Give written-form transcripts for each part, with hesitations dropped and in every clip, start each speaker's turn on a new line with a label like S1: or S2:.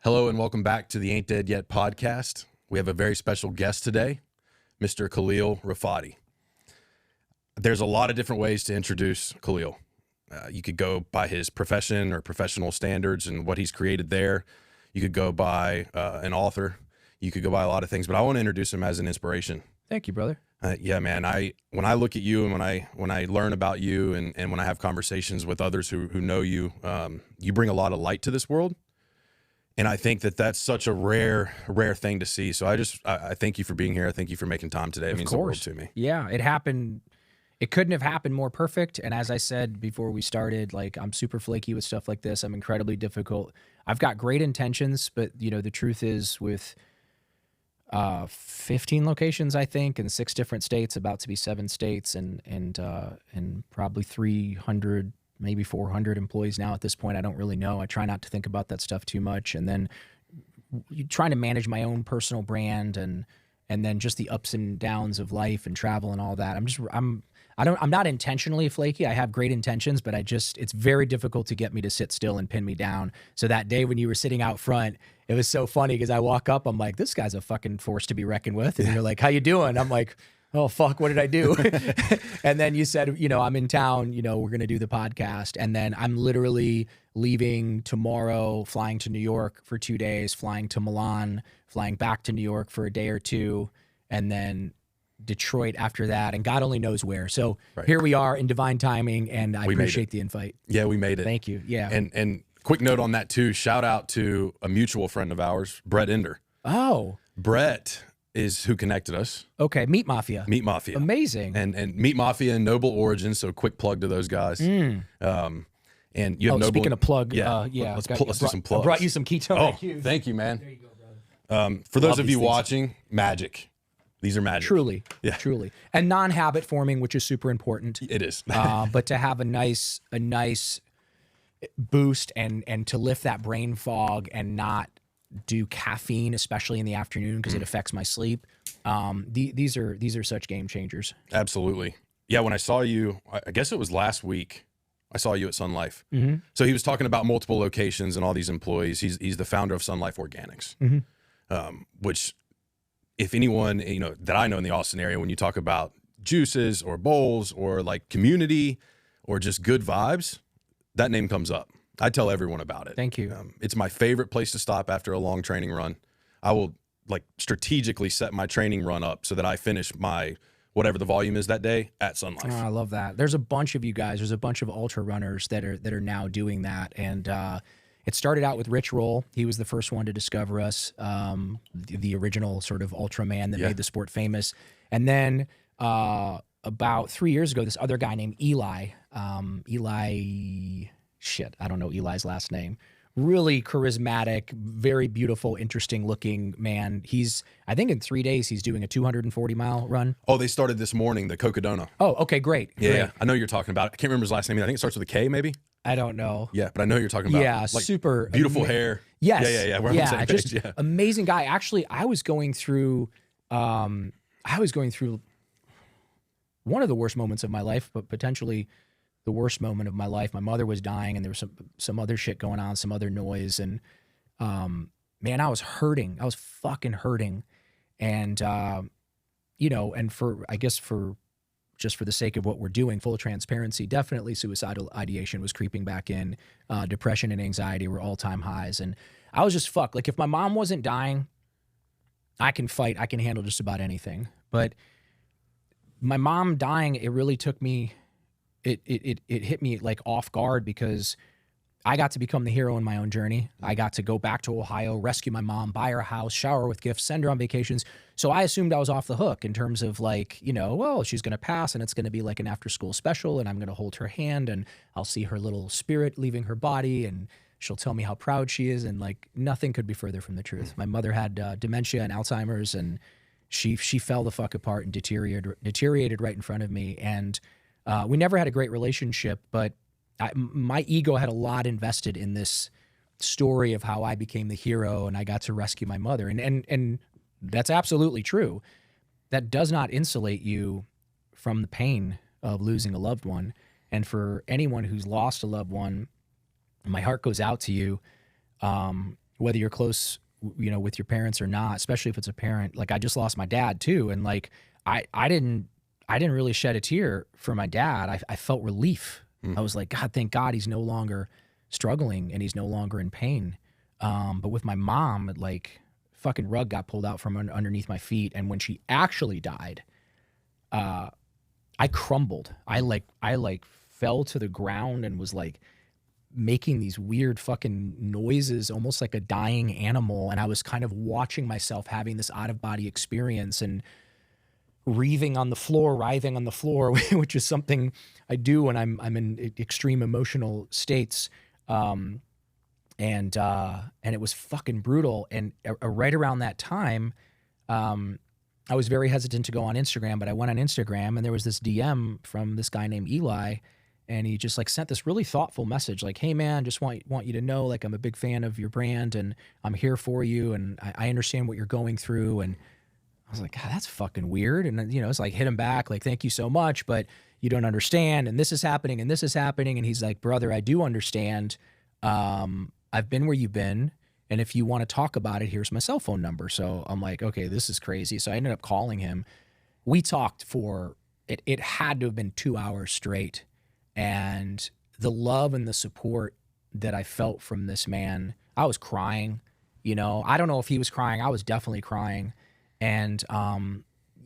S1: Hello and welcome back to the Ain't Dead Yet podcast. We have a very special guest today, Mr. Khalil Rafati. There's a lot of different ways to introduce Khalil. You could go by his profession or professional standards and what he's created there. You could go by an author. You could go by a lot of things, but I want to introduce him as an inspiration.
S2: Thank you, brother.
S1: Yeah, man. When I look at you and when I learn about you and when I have conversations with others who know you, you bring a lot of light to this world. And I think that that's such a rare thing to see. So I thank you for being here. I thank you for making time today. It means the world to me.
S2: Yeah, it happened. It couldn't have happened more perfect. And as I said before we started, like, I'm super flaky with stuff like this. I'm incredibly difficult. I've got great intentions, but the truth is, with 15 locations, I think, in 6 different states, about to be 7 states, and probably 300, maybe 400 employees now at this point. I don't really know. I try not to think about that stuff too much. And then trying to manage my own personal brand and then just the ups and downs of life and travel and all that. I'm not intentionally flaky. I have great intentions, but it's very difficult to get me to sit still and pin me down. So that day when you were sitting out front, it was so funny because I walk up, I'm like, this guy's a fucking force to be reckoned with. And you're like, how you doing? I'm like, oh, fuck, what did I do? And then you said, I'm in town, we're going to do the podcast. And then I'm literally leaving tomorrow, flying to New York for 2 days, flying to Milan, flying back to New York for a day or two, and then Detroit after that. And God only knows where. So Here we are in divine timing, and I appreciate the invite.
S1: Yeah, we made it.
S2: Thank you. Yeah.
S1: And quick note on that too, shout out to a mutual friend of ours, Brett Ender.
S2: Oh.
S1: Brett is who connected us.
S2: Okay, Meat Mafia.
S1: Meat Mafia.
S2: Amazing.
S1: And Meat Mafia and Noble Origins, so quick plug to those guys. And you have Noble.
S2: Speaking of plug,
S1: let's do some plugs.
S2: I brought you some ketone IQ.
S1: Thank you, man.
S2: There you go, brother.
S1: For those of you watching, magic. These are magic.
S2: Truly.
S1: Yeah.
S2: Truly. And non-habit forming, which is super important.
S1: It is.
S2: But to have a nice boost and to lift that brain fog and not do caffeine, especially in the afternoon, because it affects my sleep. These are such game changers.
S1: Absolutely. Yeah. When I saw you, I guess it was last week, I saw you at Sun Life.
S2: Mm-hmm.
S1: So he was talking about multiple locations and all these employees. He's the founder of Sun Life Organics, which, if anyone, that I know in the Austin area, when you talk about juices or bowls or like community or just good vibes, that name comes up. I tell everyone about it.
S2: Thank you.
S1: It's my favorite place to stop after a long training run. I will strategically set my training run up so that I finish my whatever the volume is that day at Sun Life.
S2: Oh, I love that. There's a bunch of you guys. There's a bunch of ultra runners that are now doing that. And it started out with Rich Roll. He was the first one to discover us, the original sort of ultra man that made the sport famous. And then about 3 years ago, this other guy named Eli, I don't know Eli's last name. Really charismatic, very beautiful, interesting looking man. I think in 3 days, he's doing a 240-mile run.
S1: Oh, they started this morning, the Cocodona.
S2: Oh, okay, great.
S1: Yeah,
S2: great.
S1: I know you're talking about it. I can't remember his last name. I think it starts with a K, maybe?
S2: I don't know.
S1: Yeah, but I know you're talking about.
S2: Yeah, super.
S1: Beautiful hair.
S2: Yes.
S1: Yeah. We're on the same page.
S2: Just amazing guy. Actually, I was going through one of the worst moments of my life, but potentially the worst moment of my life. My mother was dying, and there was some other shit going on, some other noise, and man, I was hurting. I was fucking hurting, and and for the sake of what we're doing, full transparency, definitely suicidal ideation was creeping back in. Depression and anxiety were all-time highs, and I was just fucked. Like, if my mom wasn't dying, I can fight. I can handle just about anything. But my mom dying, it really took me. It hit me like off guard, because I got to become the hero in my own journey. I got to go back to Ohio, rescue my mom, buy her a house, shower her with gifts, send her on vacations. So I assumed I was off the hook in terms of well, she's going to pass and it's going to be like an after school special, and I'm going to hold her hand and I'll see her little spirit leaving her body and she'll tell me how proud she is. And nothing could be further from the truth. My mother had dementia and Alzheimer's, and she fell the fuck apart and deteriorated right in front of me. And we never had a great relationship, but my ego had a lot invested in this story of how I became the hero and I got to rescue my mother. And that's absolutely true. That does not insulate you from the pain of losing a loved one. And for anyone who's lost a loved one, my heart goes out to you. whether you're close, you know, with your parents or not, especially if it's a parent. Like, I just lost my dad too. And like, I didn't really shed a tear for my dad. I felt relief. I was like, God, thank God he's no longer struggling and he's no longer in pain. But with my mom, like, fucking rug got pulled out from underneath my feet. And when she actually died, I crumbled. I fell to the ground and was like making these weird fucking noises, almost like a dying animal. And I was kind of watching myself having this out of body experience and writhing on the floor, which is something I do when I'm in extreme emotional states. And it was fucking brutal. And right around that time, I was very hesitant to go on Instagram, but I went on Instagram and there was this DM from this guy named Eli, and he just like sent this really thoughtful message like, hey man, just want you to know, like, I'm a big fan of your brand and I'm here for you. And I understand what you're going through. And I was like, God, that's fucking weird. And then, you know, it's like, hit him back, like, thank you so much, but you don't understand. And this is happening and this is happening. And he's like, brother, I do understand. I've been where you've been. And if you want to talk about it, here's my cell phone number. So I'm like, okay, this is crazy. So I ended up calling him. We talked for, it had to have been 2 hours straight. And the love and the support that I felt from this man, I was crying. You know, I don't know if he was crying. I was definitely crying. And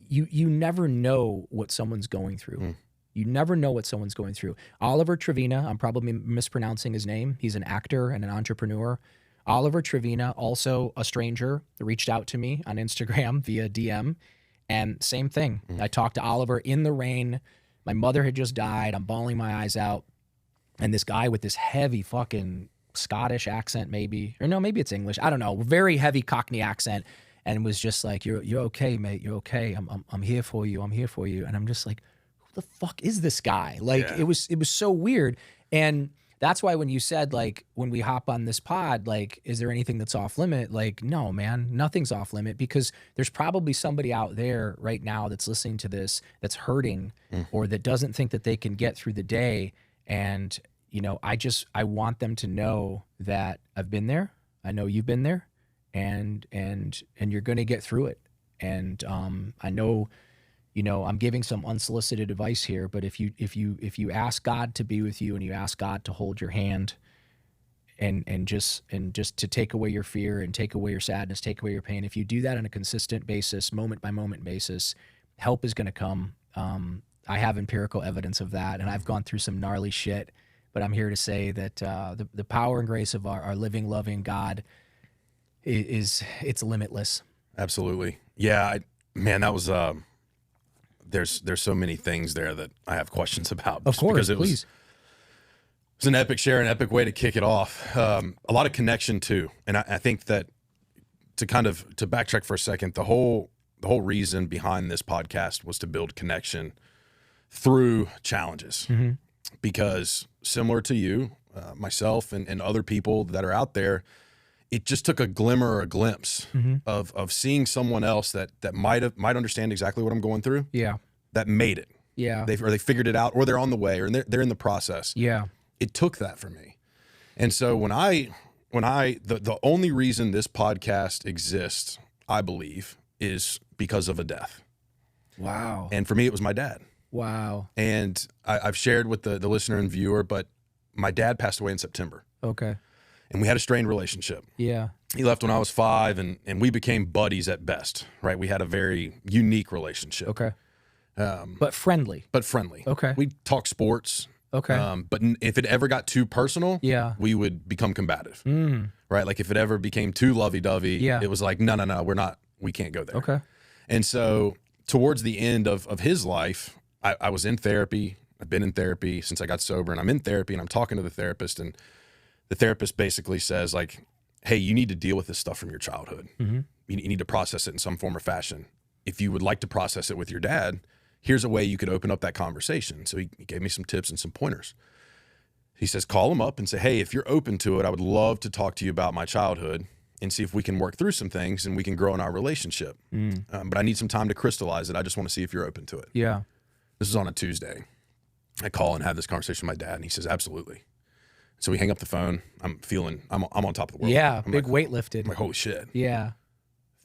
S2: you never know what someone's going through. You never know what someone's going through. Oliver Trevina, I'm probably mispronouncing his name. He's an actor and an entrepreneur. Oliver Trevina, also a stranger, reached out to me on Instagram via DM, and same thing. I talked to Oliver in the rain. My mother had just died. I'm bawling my eyes out. And this guy with this heavy fucking Scottish accent, maybe, or no, maybe it's English. I don't know. Very heavy Cockney accent. And was just like, you're okay, mate. You're okay. I'm here for you. I'm here for you. And I'm just like, who the fuck is this guy? Like, it was so weird. And that's why when you said, like, when we hop on this pod, like, is there anything that's off limit? Like, no, man, nothing's off limit, because there's probably somebody out there right now that's listening to this that's hurting or that doesn't think that they can get through the day. And, you know, I want them to know that I've been there. I know you've been there, and you're going to get through it. And I know, you know, I'm giving some unsolicited advice here, but if you ask God to be with you and you ask God to hold your hand and just to take away your fear and take away your sadness, take away your pain, if you do that on a consistent basis, moment by moment basis, help is going to come. I have empirical evidence of that, and I've gone through some gnarly shit, but I'm here to say that the power and grace of our living, loving God it's limitless.
S1: Absolutely. Yeah, man, that was there's so many things there that I have questions about.
S2: Of course,
S1: because
S2: please.
S1: It's an epic share, an epic way to kick it off. A lot of connection too, and I think that to backtrack for a second, the whole reason behind this podcast was to build connection through challenges, because similar to you, myself, and other people that are out there, it just took a glimmer or a glimpse of seeing someone else that might understand exactly what I'm going through. Yeah. That made it.
S2: Yeah.
S1: They figured it out, or they're on the way, or they're in the process.
S2: Yeah.
S1: It took that for me. And so the only reason this podcast exists, I believe, is because of a death.
S2: Wow.
S1: And for me, it was my dad.
S2: Wow.
S1: And I've shared with the listener and viewer, but my dad passed away in September.
S2: Okay.
S1: And we had a strained relationship.
S2: Yeah.
S1: He left when I was 5, and we became buddies at best, right? We had a very unique relationship.
S2: Okay. But friendly.
S1: Okay. We'd talk sports.
S2: Okay.
S1: But if it ever got too personal, we would become combative. Right? Like if it ever became too lovey-dovey, it was like, no, we can't go there.
S2: Okay.
S1: And so towards the end of his life, I was in therapy. I've been in therapy since I got sober, and I'm in therapy, and I'm talking to the therapist, and the therapist basically says, like, hey, you need to deal with this stuff from your childhood. You need to process it in some form or fashion. If you would like to process it with your dad, here's a way you could open up that conversation. So he gave me some tips and some pointers. He says, call him up and say, hey, if you're open to it, I would love to talk to you about my childhood and see if we can work through some things and we can grow in our relationship. But I need some time to crystallize it. I just want to see if you're open to it.
S2: Yeah.
S1: This is on a Tuesday. I call and have this conversation with my dad, and he says, absolutely. So we hang up the phone. I'm on top of the world.
S2: Yeah,
S1: I'm
S2: big
S1: like,
S2: weight lifted.
S1: I'm like, holy shit.
S2: Yeah.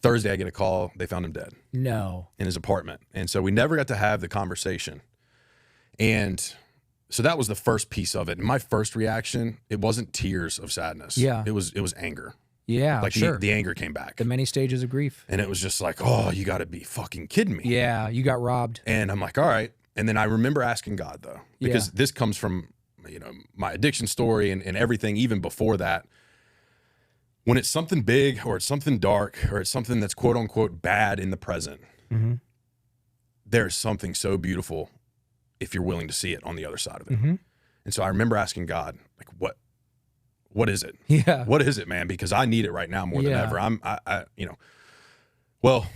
S1: Thursday, I get a call. They found him dead
S2: No.
S1: in his apartment. And so we never got to have the conversation. And so that was the first piece of it. And my first reaction, it wasn't tears of sadness.
S2: Yeah.
S1: It was anger.
S2: Yeah,
S1: Like
S2: sure.
S1: the anger came back.
S2: The many stages of grief.
S1: And it was just like, oh, you got to be fucking kidding me.
S2: Yeah, you got robbed.
S1: And I'm like, all right. And then I remember asking God, though, because this comes from, my addiction story and everything even before that. When it's something big or it's something dark or it's something that's quote unquote bad in the present, there's something so beautiful if you're willing to see it on the other side of it. And so I remember asking God, like, what is it?
S2: Yeah.
S1: What is it, man? Because I need it right now more than ever. Well,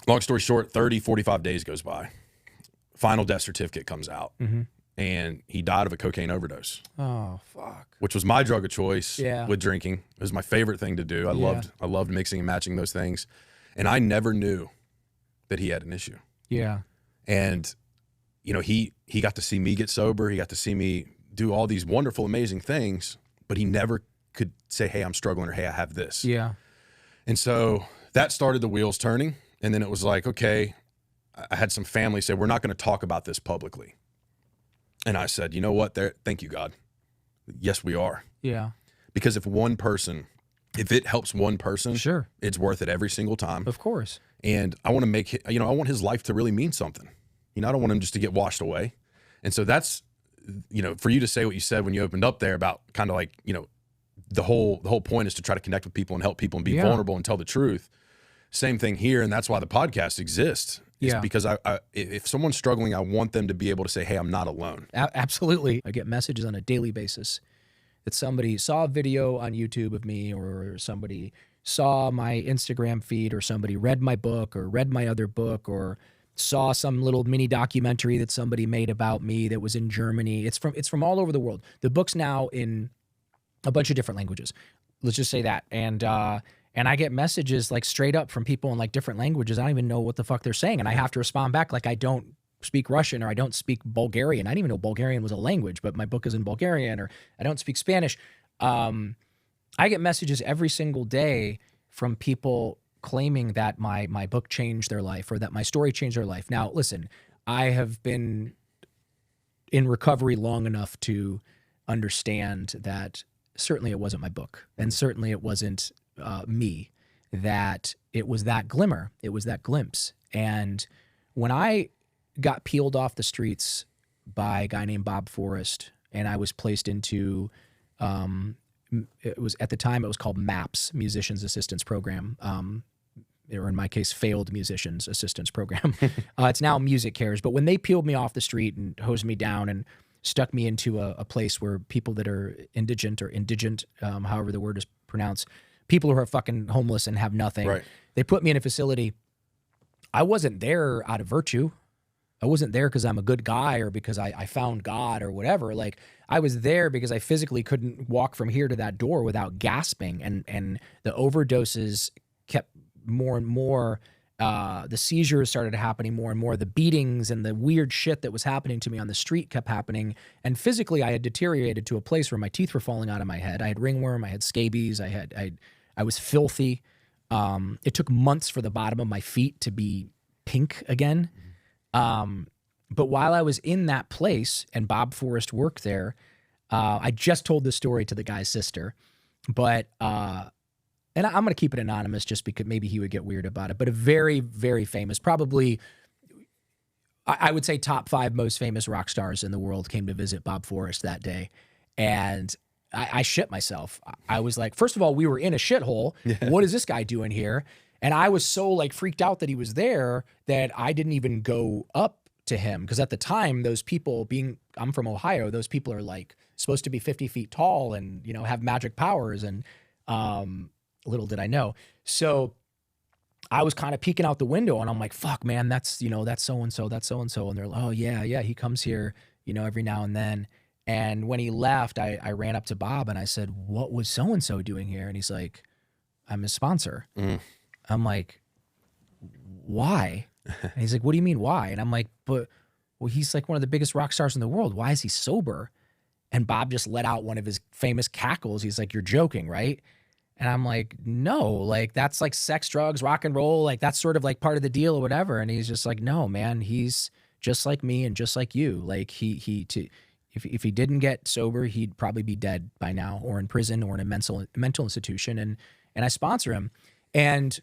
S1: long story short, 30, 45 days goes by. Final death certificate comes out. And he died of a cocaine overdose.
S2: Oh, fuck.
S1: Which was my drug of choice with drinking. It was my favorite thing to do. I loved mixing and matching those things. And I never knew that he had an issue.
S2: Yeah.
S1: And, he got to see me get sober. He got to see me do all these wonderful, amazing things, but he never could say, hey, I'm struggling, or hey, I have this.
S2: Yeah.
S1: And so that started the wheels turning. And then it was like, okay, I had some family say, we're not going to talk about this publicly. And I said, you know what? Thank you, God. Yes, we are.
S2: Yeah.
S1: Because if it helps one person,
S2: sure,
S1: it's worth it every single time.
S2: Of course.
S1: And I want to make, I want his life to really mean something. I don't want him just to get washed away. And so that's, for you to say what you said when you opened up there about kind of like, the whole point is to try to connect with people and help people and be vulnerable and tell the truth. Same thing here. And that's why the podcast exists. Because if someone's struggling, I want them to be able to say, hey, I'm not alone.
S2: Absolutely. I get messages on a daily basis that somebody saw a video on YouTube of me, or somebody saw my Instagram feed, or somebody read my book or read my other book, or saw some little mini documentary that somebody made about me that was in Germany. It's from all over the world. The book's now in a bunch of different languages. Let's just say that. And I get messages like straight up from people in like different languages. I don't even know what the fuck they're saying. And I have to respond back like I don't speak Russian, or I don't speak Bulgarian. I didn't even know Bulgarian was a language, but my book is in Bulgarian, or I don't speak Spanish. I get messages every single day from people claiming that my book changed their life, or that my story changed their life. Now, listen, I have been in recovery long enough to understand that certainly it wasn't my book, and certainly it wasn't me, that it was that glimmer, it was that glimpse. And when I got peeled off the streets by a guy named Bob Forrest, and I was placed into, it was at the time it was called MAPS, Musicians Assistance Program, or in my case, Failed Musicians Assistance Program. It's now Music Cares. But when they peeled me off the street and hosed me down and stuck me into a place where people that are indigent, however the word is pronounced, people who are fucking homeless and have nothing.
S1: Right.
S2: They put me in a facility. I wasn't there out of virtue. I wasn't there because I'm a good guy, or because I found God or whatever. Like, I was there because I physically couldn't walk from here to that door without gasping. And the overdoses kept more and more. The seizures started happening more and more. The beatings and the weird shit that was happening to me on the street kept happening. And physically, I had deteriorated to a place where my teeth were falling out of my head. I had ringworm. I had scabies. I was filthy. It took months for the bottom of my feet to be pink again. But while I was in that place, and Bob Forrest worked there, I just told this story to the guy's sister, but, and I'm going to keep it anonymous just because maybe he would get weird about it, but a very, very famous, probably, I would say top 5 most famous rock stars in the world came to visit Bob Forrest that day. And I shit myself. I was like, first of all, we were in a shithole. Yeah. What is this guy doing here? And I was so like freaked out that he was there that I didn't even go up to him. Because at the time, those people I'm from Ohio, those people are like supposed to be 50 feet tall and, have magic powers. And little did I know. So I was kind of peeking out the window and I'm like, fuck, man, that's so-and-so, that's so-and-so. And they're like, oh yeah, he comes here, every now and then. And when he left, I ran up to Bob and I said, what was so-and-so doing here? And he's like, I'm his sponsor. Mm. I'm like, why? And he's like, what do you mean why? And I'm like, well, he's like one of the biggest rock stars in the world. Why is he sober? And Bob just let out one of his famous cackles. He's like, "You're joking, right?" And I'm like, "No, like that's like sex, drugs, rock and roll. Like that's sort of like part of the deal or whatever." And he's just like, "No, man, he's just like me and just like you. Like if he didn't get sober, he'd probably be dead by now or in prison or in a mental institution." And I sponsor him. And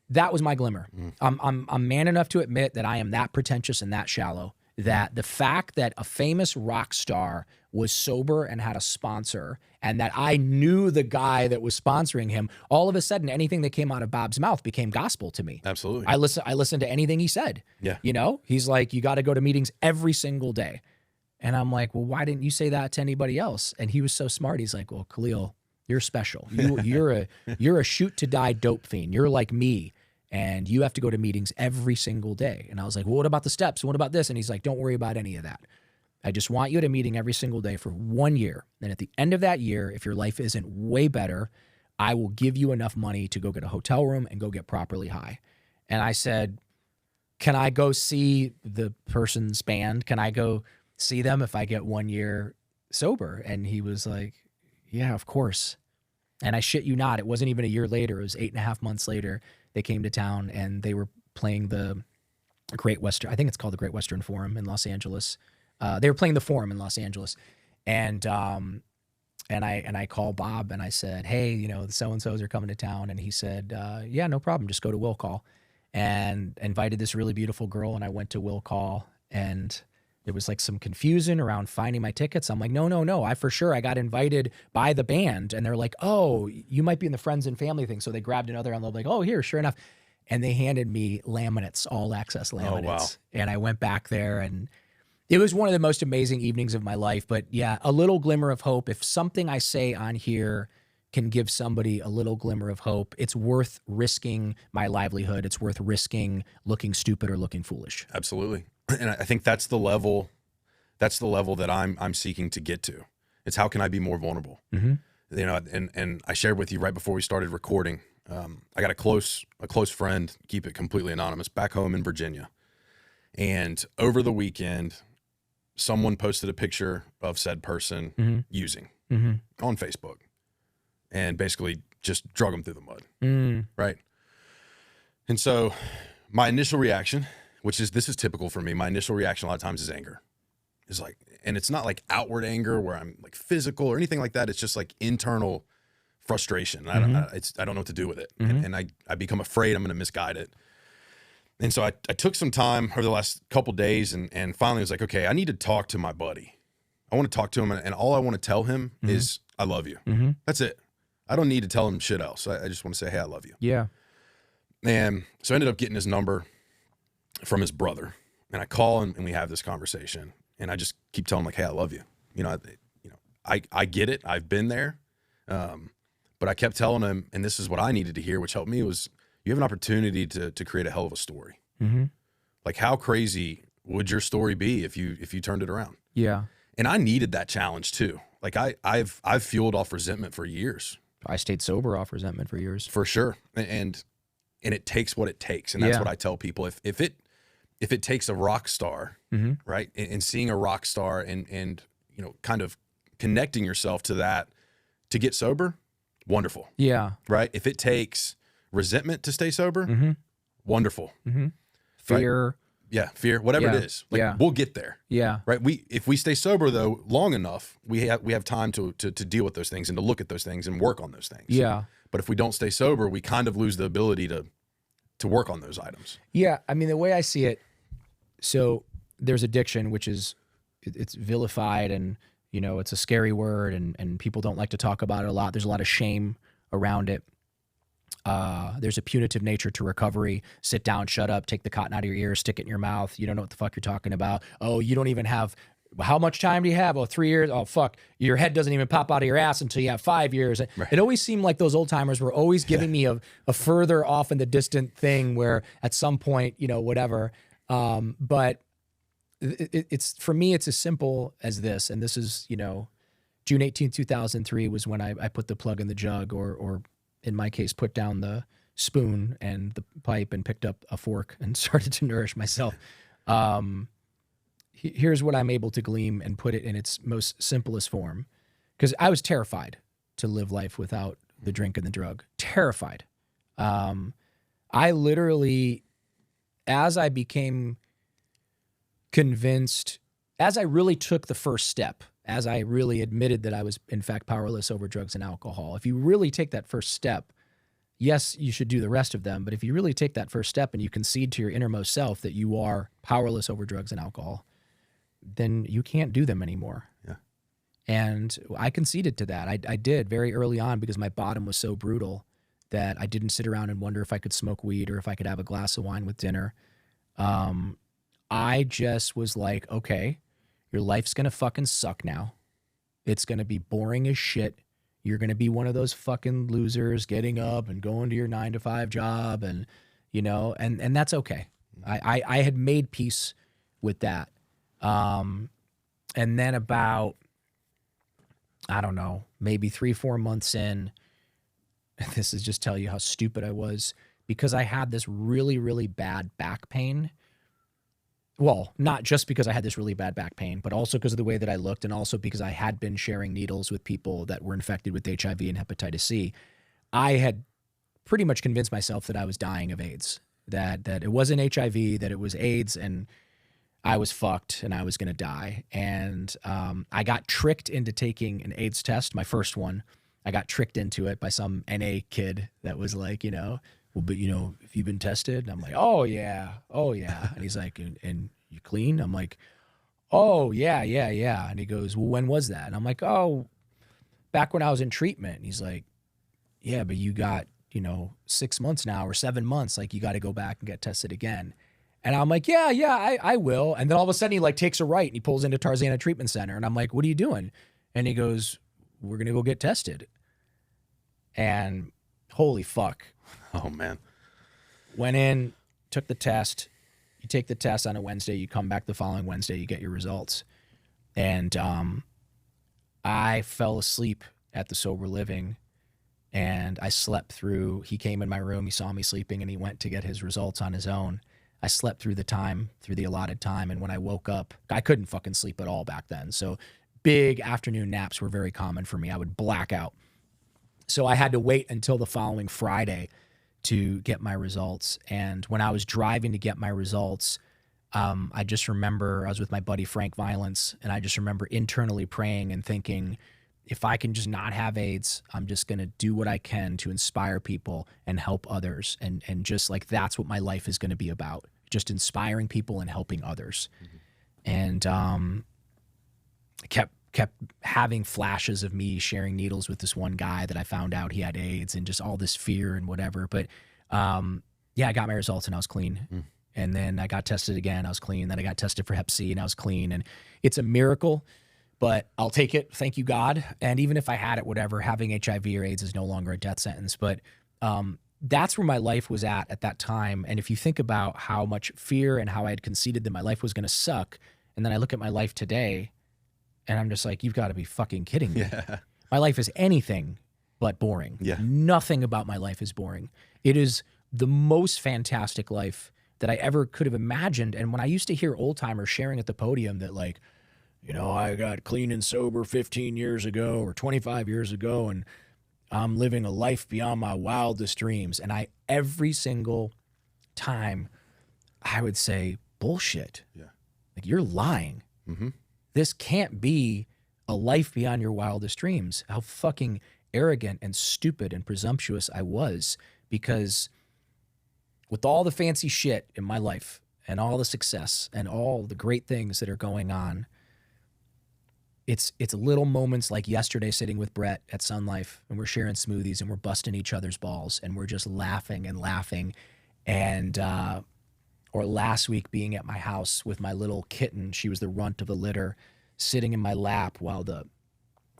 S2: that was my glimmer. I'm man enough to admit that I am that pretentious and that shallow, that the fact that a famous rock star was sober and had a sponsor, and that I knew the guy that was sponsoring him, all of a sudden anything that came out of Bob's mouth became gospel to me.
S1: Absolutely.
S2: I listened to anything he said.
S1: Yeah.
S2: You know, he's like, "You got to go to meetings every single day." And I'm like, "Well, why didn't you say that to anybody else?" And he was so smart. He's like, "Well, Khalil, you're special. You're a shoot to die dope fiend. You're like me. And you have to go to meetings every single day." And I was like, "Well, what about the steps? And what about this?" And he's like, "Don't worry about any of that. I just want you at a meeting every single day for 1 year. And at the end of that year, if your life isn't way better, I will give you enough money to go get a hotel room and go get properly high." And I said, "Can I go see the person's band? Can I go see them if I get 1 year sober?" And he was like, "Yeah, of course." And I shit you not, it wasn't even a year later. It was 8.5 months later. They came to town and they were playing the Great Western. I think it's called the Great Western Forum in Los Angeles. They were playing the Forum in Los Angeles, and I called Bob and I said, "Hey, you know, the so and so's are coming to town," and he said, "Yeah, no problem. Just go to Will Call," and invited this really beautiful girl. And I went to Will Call, and there was like some confusion around finding my tickets. I'm like, no. I got invited by the band. And they're like, "Oh, you might be in the friends and family thing." So they grabbed another envelope, like, "Oh, here, sure enough." And they handed me laminates, all access laminates.
S1: Oh, wow.
S2: And I went back there, and it was one of the most amazing evenings of my life. But yeah, a little glimmer of hope. If something I say on here can give somebody a little glimmer of hope, it's worth risking my livelihood. It's worth risking looking stupid or looking foolish.
S1: Absolutely. And I think that's the level that I'm seeking to get to. It's how can I be more vulnerable?
S2: Mm-hmm.
S1: You know, and I shared with you right before we started recording. I got a close friend, keep it completely anonymous, back home in Virginia. And over the weekend, someone posted a picture of said person using on Facebook, and basically just drug them through the mud. Right. And so my initial reaction, this is typical for me, my initial reaction a lot of times is anger. Is like, and it's not like outward anger where I'm like physical or anything like that. It's just like internal frustration. I don't know what to do with it. And I become afraid I'm going to misguide it. And so I took some time over the last couple days and finally was like, okay, I need to talk to my buddy. I want to talk to him, and all I want to tell him is I love you. That's it. I don't need to tell him shit else. I just want to say, hey, I love you.
S2: Yeah.
S1: And so I ended up getting his number from his brother, and I call him and we have this conversation, and I just keep telling him like, hey, I love you. I get it. I've been there. But I kept telling him, and this is what I needed to hear, which helped me, was you have an opportunity to create a hell of a story. Like, how crazy would your story be if you turned it around?
S2: Yeah.
S1: And I needed that challenge too. Like I've fueled off resentment for years.
S2: I stayed sober off resentment for years.
S1: For sure. And it takes what it takes. And that's what I tell people. If it takes a rock star, right? And seeing a rock star and kind of connecting yourself to that to get sober, wonderful.
S2: Yeah.
S1: Right? If it takes resentment to stay sober, wonderful.
S2: Fear.
S1: Right? Yeah, fear, whatever it is. Like, we'll get there.
S2: Yeah.
S1: Right? If we stay sober though long enough, we have time to deal with those things and to look at those things and work on those things.
S2: Yeah.
S1: But if we don't stay sober, we kind of lose the ability to work on those items.
S2: Yeah. I mean, the way I see it, so there's addiction, which is it's vilified, and it's a scary word, and people don't like to talk about it a lot. There's a lot of shame around it. There's a punitive nature to recovery. Sit down, shut up, take the cotton out of your ear, stick it in your mouth. You don't know what the fuck you're talking about. Oh, you don't even have, how much time do you have? Oh, 3 years. Oh, fuck. Your head doesn't even pop out of your ass until you have 5 years. Right. It always seemed like those old timers were always giving me a further off in the distant thing where at some point, whatever. But it's, for me, it's as simple as this. And this is, June 18th, 2003 was when I put the plug in the jug, or in my case, put down the spoon and the pipe and picked up a fork and started to nourish myself. here's what I'm able to glean and put it in its most simplest form. Because I was terrified to live life without the drink and the drug. Terrified. I literally, as I became convinced, as I really took the first step, as I really admitted that I was in fact powerless over drugs and alcohol, if you really take that first step, yes, you should do the rest of them. But if you really take that first step and you concede to your innermost self that you are powerless over drugs and alcohol, then you can't do them anymore.
S1: Yeah.
S2: And I conceded to that. I did very early on because my bottom was so brutal that I didn't sit around and wonder if I could smoke weed or if I could have a glass of wine with dinner. I just was like, okay, your life's going to fucking suck now. It's going to be boring as shit. You're going to be one of those fucking losers getting up and going to your 9-to-5 job and, you know, and that's okay. I had made peace with that. And then about, I don't know, maybe 3-4 months in, this is just tell you how stupid I was, because I had this really, really bad back pain. Well, not just because I had this really bad back pain, but also because of the way that I looked, and also because I had been sharing needles with people that were infected with HIV and hepatitis C. I had pretty much convinced myself that I was dying of AIDS, that it wasn't HIV, that it was AIDS, and I was fucked and I was going to die. And I got tricked into taking an AIDS test, my first one. I got tricked into it by some NA kid that was like, you know, well, but, you know, if you've been tested, and I'm like, oh, yeah. And he's like, and you clean? I'm like, oh, yeah. And he goes, well, when was that? And I'm like, oh, back when I was in treatment. And he's like, yeah, but you got, you know, 6 months now or 7 months. Like, you got to go back and get tested again. And I'm like, yeah, I will. And then all of a sudden he like takes a right and he pulls into Tarzana Treatment Center. And I'm like, what are you doing? And he goes, we're going to go get tested. And holy fuck.
S1: Oh, man.
S2: Went in, took the test. You take the test on a Wednesday, you come back the following Wednesday, you get your results. And I fell asleep at the Sober Living, and I slept through. He came in my room, he saw me sleeping, and he went to get his results on his own. I slept through the allotted time, and when I woke up, I couldn't fucking sleep at all back then. So big afternoon naps were very common for me. I would black out. So I had to wait until the following Friday to get my results. And when I was driving to get my results, I just remember I was with my buddy Frank Violence, and I just remember internally praying and thinking, if I can just not have AIDS, I'm just going to do what I can to inspire people and help others. And just like, that's what my life is going to be about, just inspiring people and helping others. Mm-hmm. And I kept having flashes of me sharing needles with this one guy that I found out he had AIDS, and just all this fear and whatever. But yeah, I got my results and I was clean. Mm. And then I got tested again, I was clean. Then I got tested for Hep C and I was clean. And it's a miracle, but I'll take it. Thank you, God. And even if I had it, whatever, having HIV or AIDS is no longer a death sentence. But that's where my life was at that time. And if you think about how much fear and how I had conceded that my life was going to suck, and then I look at my life today, and I'm just like, you've got to be fucking kidding me. Yeah. My life is anything but boring. Yeah. Nothing about my life is boring. It is the most fantastic life that I ever could have imagined. And when I used to hear old timers sharing at the podium that, like, you know, I got clean and sober 15 years ago or 25 years ago, and I'm living a life beyond my wildest dreams. And every single time I would say, bullshit. Yeah. Like, you're lying. Mm-hmm. This can't be a life beyond your wildest dreams. How fucking arrogant and stupid and presumptuous I was, because with all the fancy shit in my life and all the success and all the great things that are going on, it's little moments like yesterday sitting with Brett at Sun Life, and we're sharing smoothies and we're busting each other's balls and we're just laughing and laughing. And or last week being at my house with my little kitten, she was the runt of the litter, sitting in my lap while the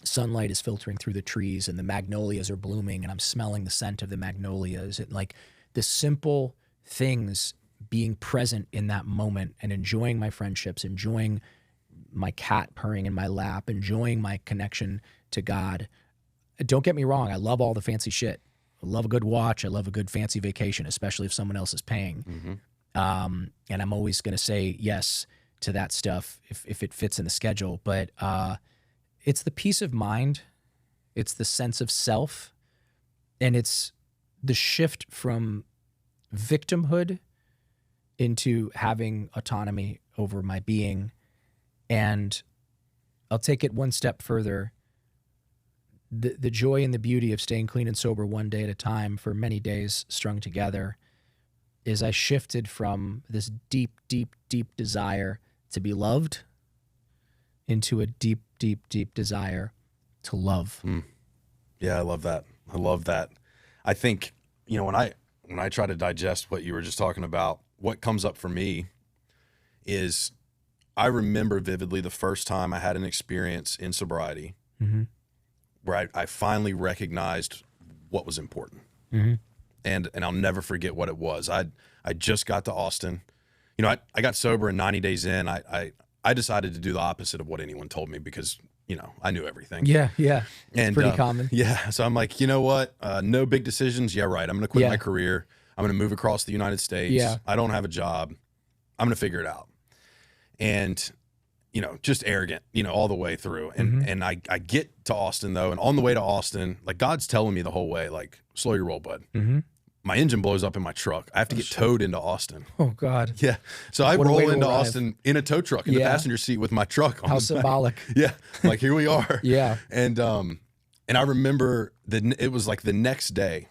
S2: sunlight is filtering through the trees and the magnolias are blooming, and I'm smelling the scent of the magnolias. And like the simple things, being present in that moment and enjoying my friendships, enjoying my cat purring in my lap, enjoying my connection to God. Don't get me wrong, I love all the fancy shit. I love a good watch. I love a good fancy vacation, especially if someone else is paying. Mm-hmm. And I'm always going to say yes to that stuff if it fits in the schedule. But it's the peace of mind, it's the sense of self, and it's the shift from victimhood into having autonomy over my being. And I'll take it one step further. The joy and the beauty of staying clean and sober one day at a time for many days strung together is I shifted from this deep, deep, deep desire to be loved into a deep, deep, deep desire to love.
S1: Yeah, I love that. I love that. I think, when I try to digest what you were just talking about, what comes up for me is I remember vividly the first time I had an experience in sobriety where I finally recognized what was important. And I'll never forget what it was. I just got to Austin. I got sober, and 90 days in, I decided to do the opposite of what anyone told me because, I knew everything.
S2: Yeah.
S1: And
S2: pretty common.
S1: Yeah. So I'm like, you know what? No big decisions. Yeah, right. I'm going to quit my career. I'm going to move across the United States.
S2: Yeah.
S1: I don't have a job. I'm going to figure it out. And, just arrogant, all the way through. And I get to Austin though. And on the way to Austin, like God's telling me the whole way, like, slow your roll, bud. My engine blows up in my truck. I have to get towed into Austin.
S2: Oh God.
S1: Yeah. So I roll into Austin in a tow truck in the passenger seat with my truck on.
S2: How
S1: the
S2: symbolic.
S1: Back. Yeah. Like, here we are.
S2: Yeah.
S1: And I remember it was like the next day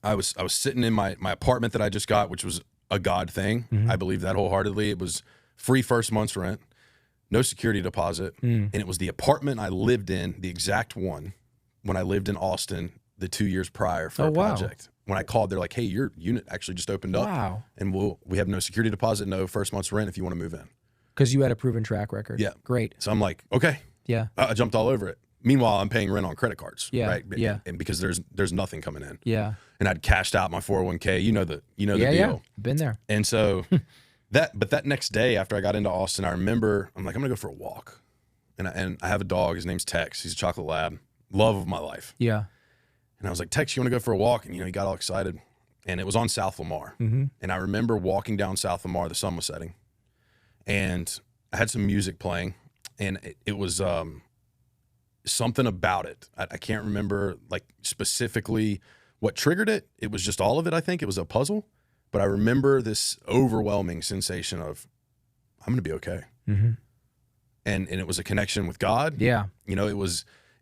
S1: I was sitting in my apartment that I just got, which was a God thing. I believe that wholeheartedly. It was free first month's rent, no security deposit. And it was the apartment I lived in, the exact one when I lived in Austin the 2 years prior for a project. When I called, they're like, hey, your unit actually just opened up.
S2: Wow.
S1: And we have no security deposit, no first month's rent if you want to move in.
S2: Because you had a proven track record.
S1: Yeah.
S2: Great.
S1: So I'm like, okay.
S2: Yeah.
S1: I jumped all over it. Meanwhile, I'm paying rent on credit cards.
S2: Yeah.
S1: Right.
S2: Yeah.
S1: And because there's nothing coming in.
S2: Yeah.
S1: And I'd cashed out my 401k. You know the deal.
S2: Yeah. Been there.
S1: And so that next day after I got into Austin, I remember I'm like, I'm gonna go for a walk. And I have a dog. His name's Tex. He's a chocolate lab. Love of my life.
S2: Yeah.
S1: And I was like, Tex, you want to go for a walk? And he got all excited. And it was on South Lamar. And I remember walking down South Lamar. The sun was setting, and I had some music playing, and it was something about it. I can't remember like specifically what triggered it. It was just all of it. I think it was a puzzle, but I remember this overwhelming sensation of I'm going to be okay. And it was a connection with God.
S2: Yeah.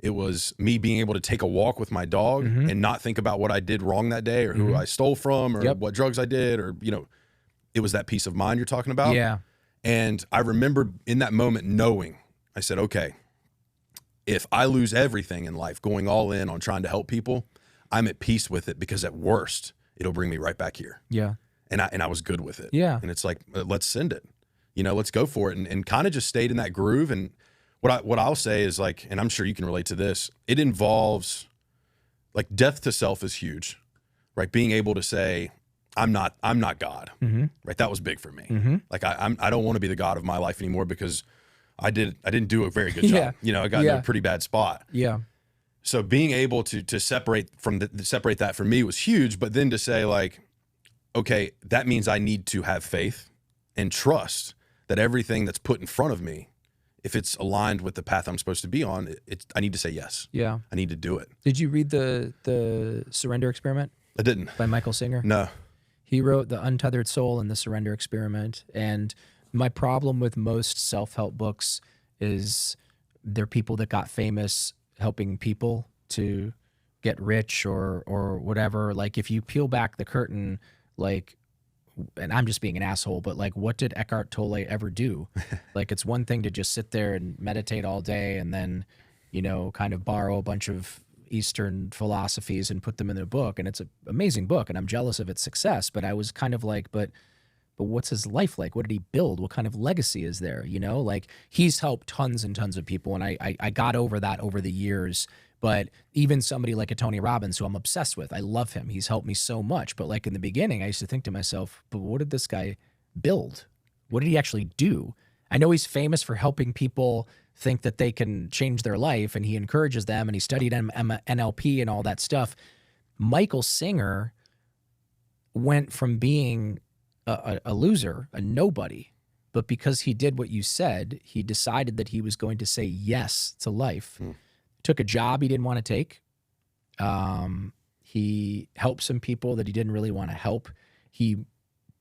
S1: It was me being able to take a walk with my dog and not think about what I did wrong that day or who I stole from or what drugs I did or, it was that peace of mind you're talking about.
S2: Yeah.
S1: And I remember in that moment knowing, I said, okay, if I lose everything in life going all in on trying to help people, I'm at peace with it because at worst, it'll bring me right back here.
S2: Yeah.
S1: And I was good with it.
S2: Yeah.
S1: And it's like, let's send it, let's go for it. And kind of just stayed in that groove. And what I'll say is like, and I'm sure you can relate to this, it involves like death to self is huge, right? Being able to say, I'm not God, right? That was big for me. Like I don't want to be the God of my life anymore because I didn't do a very good job. I got in a pretty bad spot.
S2: Yeah.
S1: So being able to separate separate that for me was huge. But then to say like, okay, that means I need to have faith and trust that everything that's put in front of me, if it's aligned with the path I'm supposed to be on, I need to say yes.
S2: Yeah.
S1: I need to do it.
S2: Did you read the Surrender Experiment?
S1: I didn't.
S2: By Michael Singer?
S1: No.
S2: He wrote The Untethered Soul and the Surrender Experiment. And my problem with most self-help books is they're people that got famous helping people to get rich or whatever. Like if you peel back the curtain, like, and I'm just being an asshole, but like, what did Eckhart Tolle ever do? Like, it's one thing to just sit there and meditate all day and then, kind of borrow a bunch of Eastern philosophies and put them in a book. And it's an amazing book and I'm jealous of its success, but I was kind of like, but what's his life like? What did he build? What kind of legacy is there? Like he's helped tons and tons of people. And I got over that over the years. But even somebody like a Tony Robbins, who I'm obsessed with, I love him. He's helped me so much. But like in the beginning, I used to think to myself, but what did this guy build? What did he actually do? I know he's famous for helping people think that they can change their life, and he encourages them, and he studied NLP and all that stuff. Michael Singer went from being a loser, a nobody, But because he did what you said, he decided that he was going to say yes to life. Took a job he didn't want to take. He helped some people that he didn't really want to help. He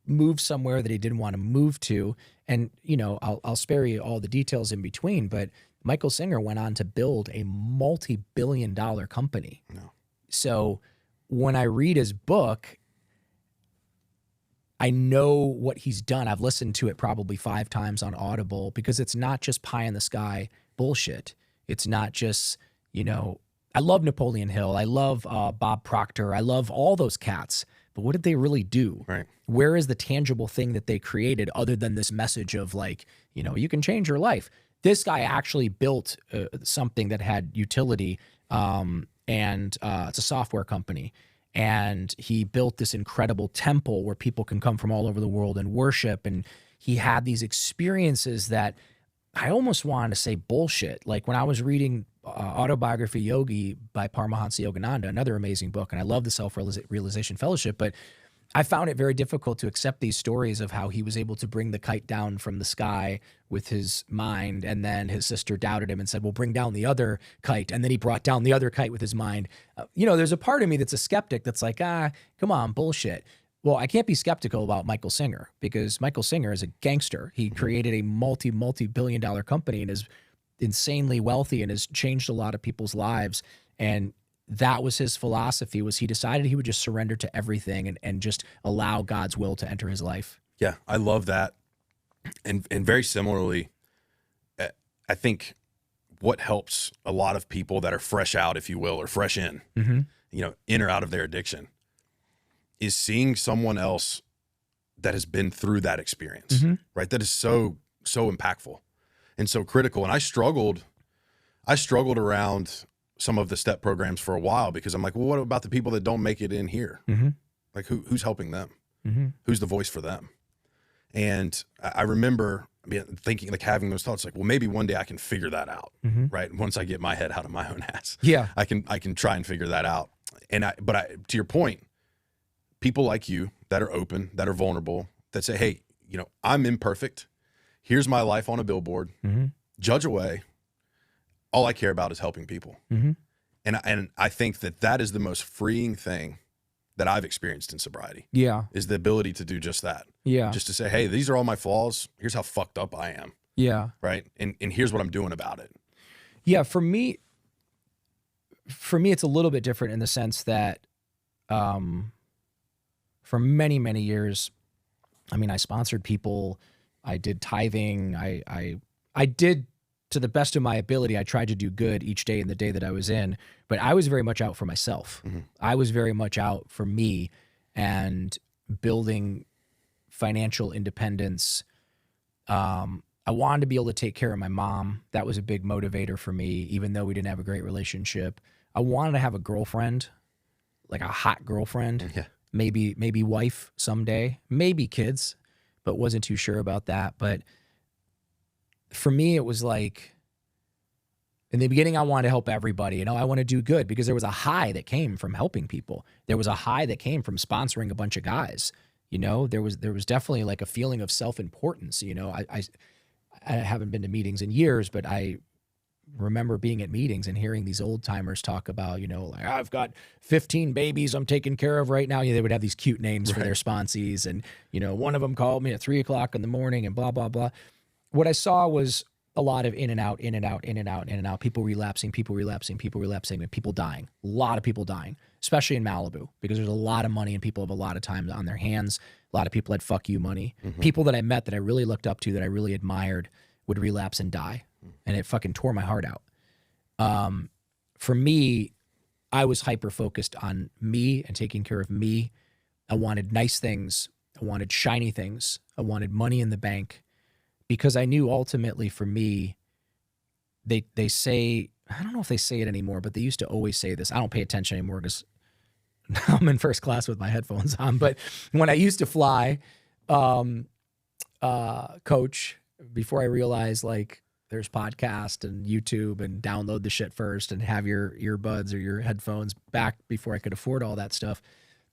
S2: moved somewhere that he didn't want to move to. And, you know, I'll spare you all the details in between, but Michael Singer went on to build a multi-billion-dollar company.
S1: No.
S2: So when I read his book, I know what he's done. I've listened to it probably 5 times on Audible, because it's not just pie in the sky bullshit. It's not just, you know, I love Napoleon Hill. I love Bob Proctor. I love all those cats. But what did they really do?
S1: Right.
S2: Where is the tangible thing that they created other than this message of, like, you know, you can change your life? This guy actually built something that had utility, and it's a software company. And he built this incredible temple where people can come from all over the world and worship. And he had these experiences that I almost wanted to say bullshit. Like when I was reading Autobiography Yogi by Paramahansa Yogananda, another amazing book, and I love the Self-Realization Fellowship, but I found it very difficult to accept these stories of how he was able to bring the kite down from the sky with his mind, and then his sister doubted him and said, well, bring down the other kite, and then he brought down the other kite with his mind. You know, there's a part of me that's a skeptic that's like, come on, bullshit. Well, I can't be skeptical about Michael Singer, because Michael Singer is a gangster. He created a multi-billion-dollar company and is insanely wealthy and has changed a lot of people's lives. And that was his philosophy, was he decided he would just surrender to everything and just allow God's will to enter his life.
S1: Yeah, I love that. And very similarly, I think what helps a lot of people that are fresh out, if you will, or fresh in, you know, in or out of their addiction, is seeing someone else that has been through that experience, right? That is so impactful and so critical. And I struggled around some of the step programs for a while, because I'm like, well, what about the people that don't make it in here? Like who's helping them? Who's the voice for them? And I remember thinking, like, having those thoughts, like, well, maybe one day I can figure that out, right? Once I get my head out of my own ass, I can try and figure that out. But to your point, people like you that are open, that are vulnerable, that say, hey, you know, I'm imperfect. Here's my life on a billboard. Judge away. All I care about is helping people. And I think that is the most freeing thing that I've experienced in sobriety.
S2: Yeah.
S1: Is the ability to do just that.
S2: Yeah.
S1: Just to say, hey, these are all my flaws. Here's how fucked up I am.
S2: Yeah.
S1: Right. And here's what I'm doing about it.
S2: Yeah. For me, it's a little bit different in the sense that, for many, many years, I mean, I sponsored people, I did tithing, I did, to the best of my ability, I tried to do good each day in the day that I was in, but I was very much out for myself. I was very much out for me and building financial independence. I wanted to be able to take care of my mom. That was a big motivator for me, even though we didn't have a great relationship. I wanted to have a girlfriend, like a hot girlfriend, maybe wife someday, maybe kids, but wasn't too sure about that. But for me, it was like, in the beginning, I wanted to help everybody. You know, I want to do good, because there was a high that came from helping people. There was a high that came from sponsoring a bunch of guys. You know, there was definitely like a feeling of self-importance. You know, I haven't been to meetings in years, but I remember being at meetings and hearing these old timers talk about, you know, like, I've got 15 babies I'm taking care of right now. They would have these cute names for their sponsees. And, you know, one of them called me at 3 o'clock in the morning and blah, blah, blah. What I saw was a lot of in and out, people relapsing, and people dying. A lot of people dying, especially in Malibu, because there's a lot of money and people have a lot of time on their hands. A lot of people had fuck you money. People that I met that I really looked up to, that I really admired, would relapse and die. And it fucking tore my heart out. For me, I was hyper-focused on me and taking care of me. I wanted nice things. I wanted shiny things. I wanted money in the bank. Because I knew ultimately for me, they say, I don't know if they say it anymore, but they used to always say this. I don't pay attention anymore because I'm in first class with my headphones on. But when I used to fly, coach, before I realized like there's podcast and YouTube and download the shit first and have your earbuds or your headphones back before I could afford all that stuff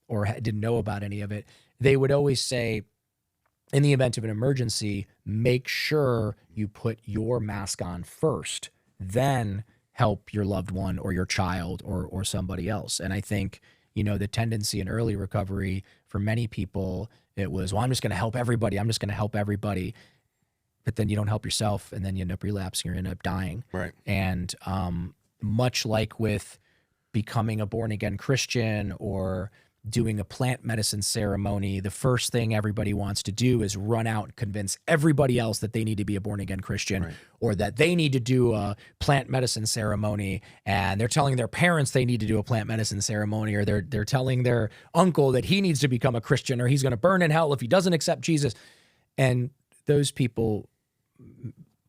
S2: or didn't know about any of it, they would always say, in the event of an emergency, make sure you put your mask on first, then help your loved one or your child or somebody else. And I think, you know, the tendency in early recovery for many people, it was, well, I'm just going to help everybody. I'm just going to help everybody. But then you don't help yourself, and then you end up relapsing or end up dying.
S1: Right.
S2: And much like with becoming a born again Christian or doing a plant medicine ceremony, the first thing everybody wants to do is run out and convince everybody else that they need to be a born again Christian,
S1: Right.
S2: or that they need to do a plant medicine ceremony, and they're telling their parents they need to do a plant medicine ceremony, or they're telling their uncle that he needs to become a Christian or he's going to burn in hell if he doesn't accept Jesus. And those people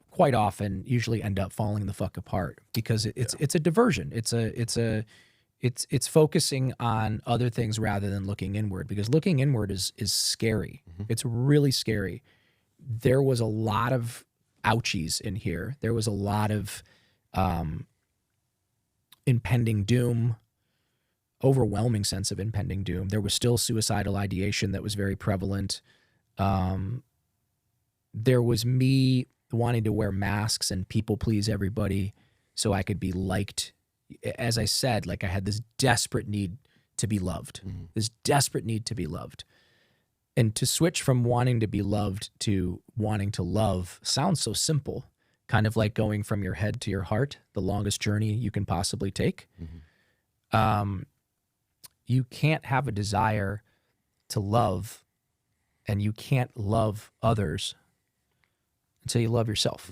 S2: quite often usually end up falling the fuck apart because it's a diversion. It's focusing on other things rather than looking inward, because looking inward is scary.
S1: Mm-hmm.
S2: It's really scary. There was a lot of ouchies in here. There was a lot of impending doom, overwhelming sense of impending doom. There was still suicidal ideation that was very prevalent. There was me wanting to wear masks and people please everybody so I could be liked. As I said, like, I had this desperate need to be loved, this desperate need to be loved. And to switch from wanting to be loved to wanting to love sounds so simple, kind of like going from your head to your heart, the longest journey you can possibly take. You can't have a desire to love, and you can't love others until you love yourself.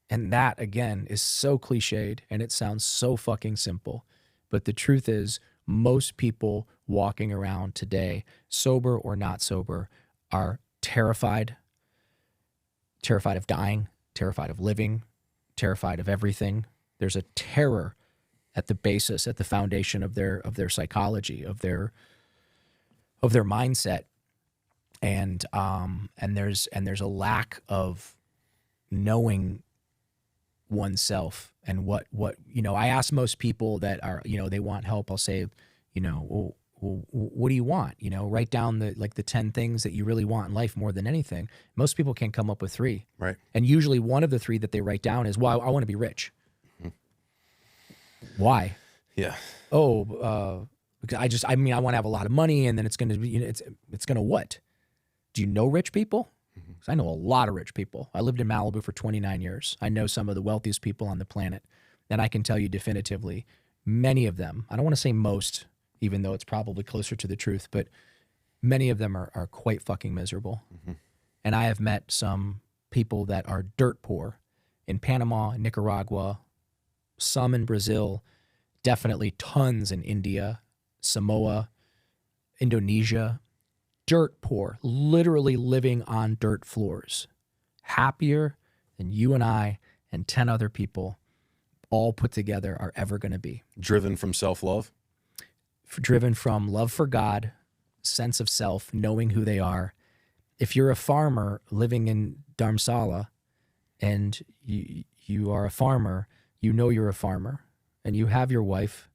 S2: And that, again, is so cliched, and it sounds so fucking simple. But the truth is, most people walking around today, sober or not sober, are terrified of dying, terrified of living, terrified of everything. There's a terror at the basis, at the foundation of their psychology, of their mindset. And there's a lack of knowing oneself and what you know. I ask most people that are, you know, they want help. I'll say, you know, well, what do you want? You know, write down the 10 things that you really want in life more than anything. Most people can't come up with 3.
S1: Right.
S2: And usually one of the 3 that they write down is, well, I want to be rich. Why?
S1: Yeah.
S2: Because I want to have a lot of money, and then it's going to be, you know, it's going to what? Do you know rich people? Because I know a lot of rich people. I lived in Malibu for 29 years. I know some of the wealthiest people on the planet. And I can tell you definitively, many of them, I don't want to say most, even though it's probably closer to the truth, but many of them are quite fucking miserable. And I have met some people that are dirt poor in Panama, Nicaragua, some in Brazil, definitely tons in India, Samoa, Indonesia. Dirt poor, literally living on dirt floors, happier than you and I and 10 other people all put together are ever going to be.
S1: Driven from self-love?
S2: Driven from love for God, sense of self, knowing who they are. If you're a farmer living in Dharamsala and you are a farmer, you know you're a farmer, and you have your wife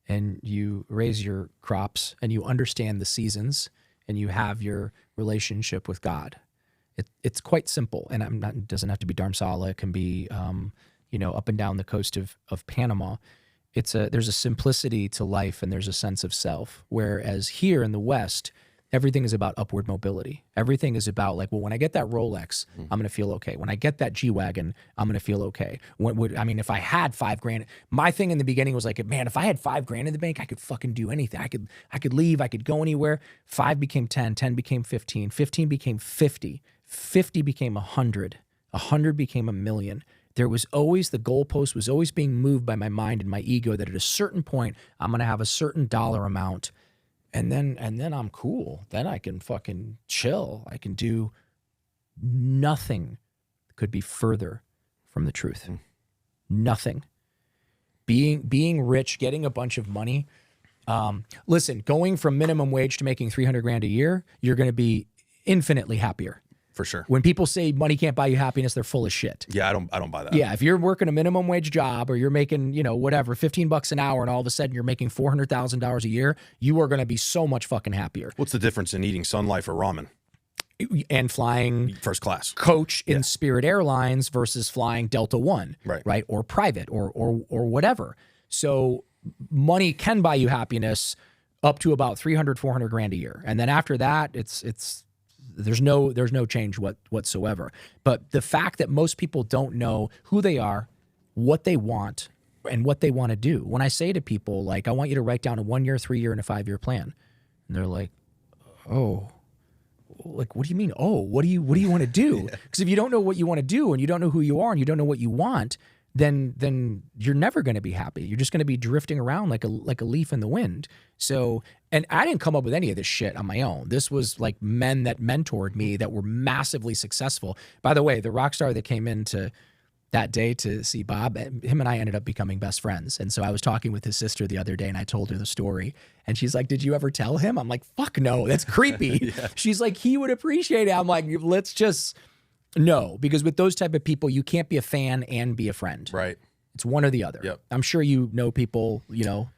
S2: and you raise your crops and you understand the seasons, and you have your relationship with God. It's quite simple, and it doesn't have to be Dharamsala. It can be, you know, up and down the coast of Panama. There's a simplicity to life, and there's a sense of self. Whereas here in the West, everything is about upward mobility. Everything is about, like, well, when I get that Rolex, I'm going to feel okay. When I get that G-Wagon, I'm going to feel okay. If I had $5,000, my thing in the beginning was like, man, if I had $5,000 in the bank, I could fucking do anything. I could leave. I could go anywhere. 5 became 10, 10 became 15, 15 became 50, 50 became 100, 100 became 1,000,000. There was always, the goalpost was always being moved by my mind and my ego that at a certain point, I'm going to have a certain dollar amount. And then I'm cool. Then I can fucking chill. I can do nothing could be further from the truth. Nothing. Being rich, getting a bunch of money. Listen, going from minimum wage to making $300,000 a year, you're going to be infinitely happier.
S1: For sure.
S2: When people say money can't buy you happiness, they're full of shit.
S1: Yeah, I don't buy that.
S2: Yeah, if you're working a minimum wage job or you're making, you know, whatever, $15 an hour, and all of a sudden you're making $400,000 a year, you are going to be so much fucking happier.
S1: What's the difference in eating Sun Life or ramen?
S2: and flying
S1: first class.
S2: coach in Spirit Airlines versus flying Delta One, right? Or private or whatever. So money can buy you happiness up to about 300, 400 grand a year. And then after that, there's no change whatsoever. But the fact that most people don't know who they are, what they want, and what they want to do. When I say to people, like, I want you to write down a 1 year, 3 year, and a 5 year plan. And they're like, oh, like, what do you mean? Oh, what do you want to do? Because if you don't know what you want to do and you don't know who you are and you don't know what you want, then you're never going to be happy. You're just going to be drifting around like a leaf in the wind. So, and I didn't come up with any of this shit on my own. This was like men that mentored me that were massively successful. By the way, the rock star that came into that day to see Bob, him and I ended up becoming best friends. And so I was talking with his sister the other day and I told her the story. And she's like, did you ever tell him? I'm like, fuck no, that's creepy. She's like, he would appreciate it. I'm like, let's just, no. Because with those type of people, you can't be a fan and be a friend.
S1: Right.
S2: It's one or the other.
S1: Yep.
S2: I'm sure you know people, you know.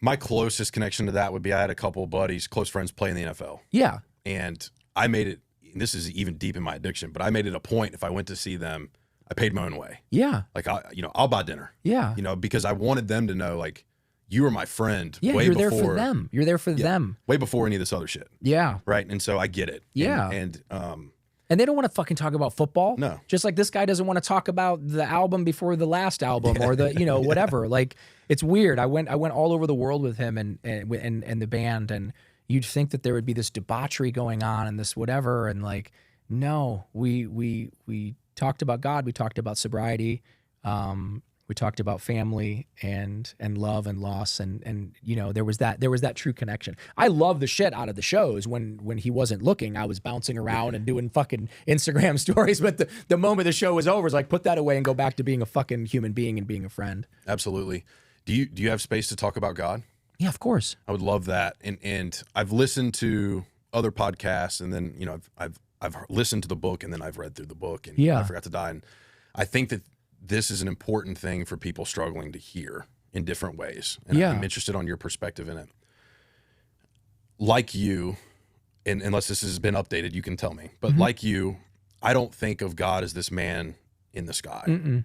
S1: My closest connection to that would be I had a couple of buddies, close friends, play in the NFL.
S2: Yeah.
S1: And I made it, this is even deep in my addiction, but I made it a point if I went to see them, I paid my own way.
S2: Yeah.
S1: Like, I'll buy dinner.
S2: Yeah.
S1: Because I wanted them to know, like, you were my friend.
S2: Yeah,
S1: way
S2: you're
S1: before,
S2: there for them. You're there for them.
S1: Way before any of this other shit.
S2: Yeah.
S1: Right. And so I get it.
S2: Yeah.
S1: And
S2: they don't want to fucking talk about football.
S1: No.
S2: Just like this guy doesn't want to talk about the album before the last album or the, whatever. Like, it's weird. I went all over the world with him and the band, and you'd think that there would be this debauchery going on and this whatever. And like, no, we talked about God. We talked about sobriety. We talked about family and love and loss. And there was that true connection. I love the shit out of the shows when he wasn't looking. I was bouncing around and doing fucking Instagram stories. But the moment the show was over, it's like, put that away and go back to being a fucking human being and being a friend.
S1: Absolutely. Do you have space to talk about God?
S2: Yeah, of course.
S1: I would love that. And I've listened to other podcasts, and then, I've listened to the book, and then I've read through the book, and I Forgot to Die. And I think that this is an important thing for people struggling to hear in different ways. And I'm interested on your perspective in it. Like you, and unless this has been updated, you can tell me, but like you, I don't think of God as this man in the sky.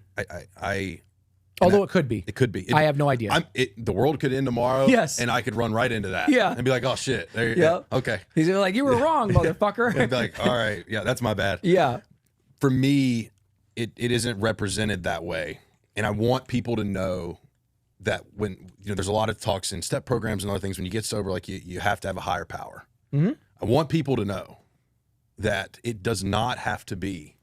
S2: Although it could be.
S1: It could be.
S2: I have no idea.
S1: The world could end tomorrow.
S2: Yes.
S1: And I could run right into that.
S2: Yeah.
S1: And be like, oh, shit. There you
S2: go.
S1: Okay.
S2: He's like, you were wrong, motherfucker.
S1: And be like, all right. Yeah, that's my bad.
S2: Yeah.
S1: For me, it isn't represented that way. And I want people to know that when, there's a lot of talks in step programs and other things, when you get sober, like you have to have a higher power. I want people to know that it does not have to be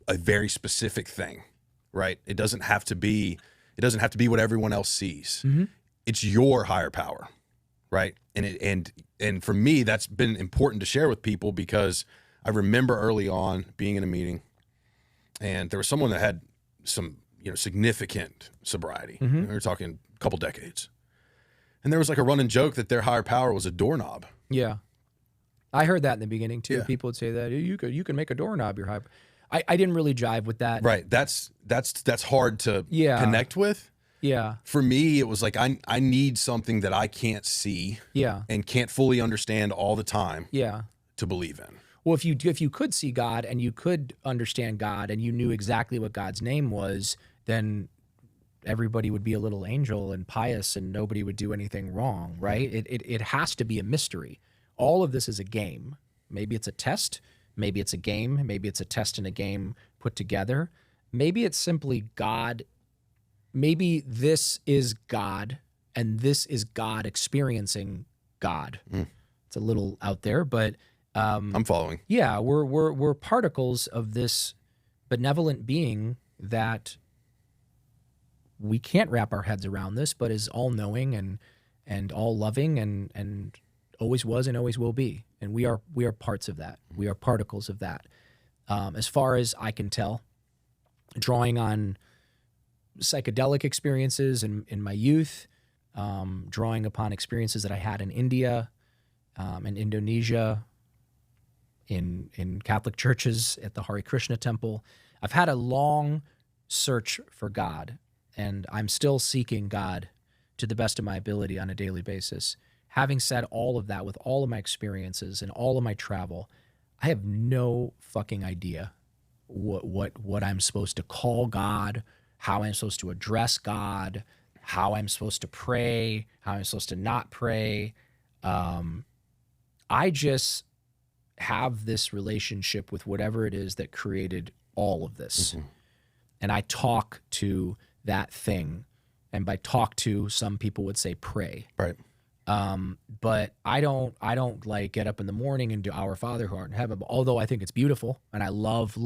S1: a very specific thing. Right. It doesn't have to be what everyone else sees. It's your higher power. Right. And for me, that's been important to share with people, because I remember early on being in a meeting, and there was someone that had some, significant sobriety. We were talking a couple decades. And there was like a running joke that their higher power was a doorknob.
S2: Yeah. I heard that in the beginning too.
S1: Yeah.
S2: People would say that you can make a doorknob your high. I didn't really jive with that.
S1: Right. That's hard to connect with.
S2: Yeah.
S1: For me, it was like I need something that I can't see.
S2: Yeah.
S1: And can't fully understand all the time.
S2: Yeah.
S1: To believe in.
S2: Well, if you could see God and you could understand God and you knew exactly what God's name was, then everybody would be a little angel and pious and nobody would do anything wrong, right? It has to be a mystery. All of this is a game. Maybe it's a test. Maybe it's a game. Maybe it's a test and a game put together. Maybe it's simply God. Maybe this is God, and this is God experiencing God. It's a little out there, but
S1: I'm following.
S2: Yeah, we're particles of this benevolent being that we can't wrap our heads around this, but is all knowing and all loving and always was and always will be. And we are parts of that. We are particles of that. As far as I can tell, drawing on psychedelic experiences in my youth, drawing upon experiences that I had in India, in Indonesia, in Catholic churches, at the Hare Krishna temple. I've had a long search for God, and I'm still seeking God to the best of my ability on a daily basis. Having said all of that, with all of my experiences and all of my travel, I have no fucking idea what I'm supposed to call God, how I'm supposed to address God, how I'm supposed to pray, how I'm supposed to not pray. I just have this relationship with whatever it is that created all of this. And I talk to that thing. And by talk to, some people would say pray.
S1: Right.
S2: But I don't like get up in the morning and do Our Father who art in heaven, although I think it's beautiful. And I love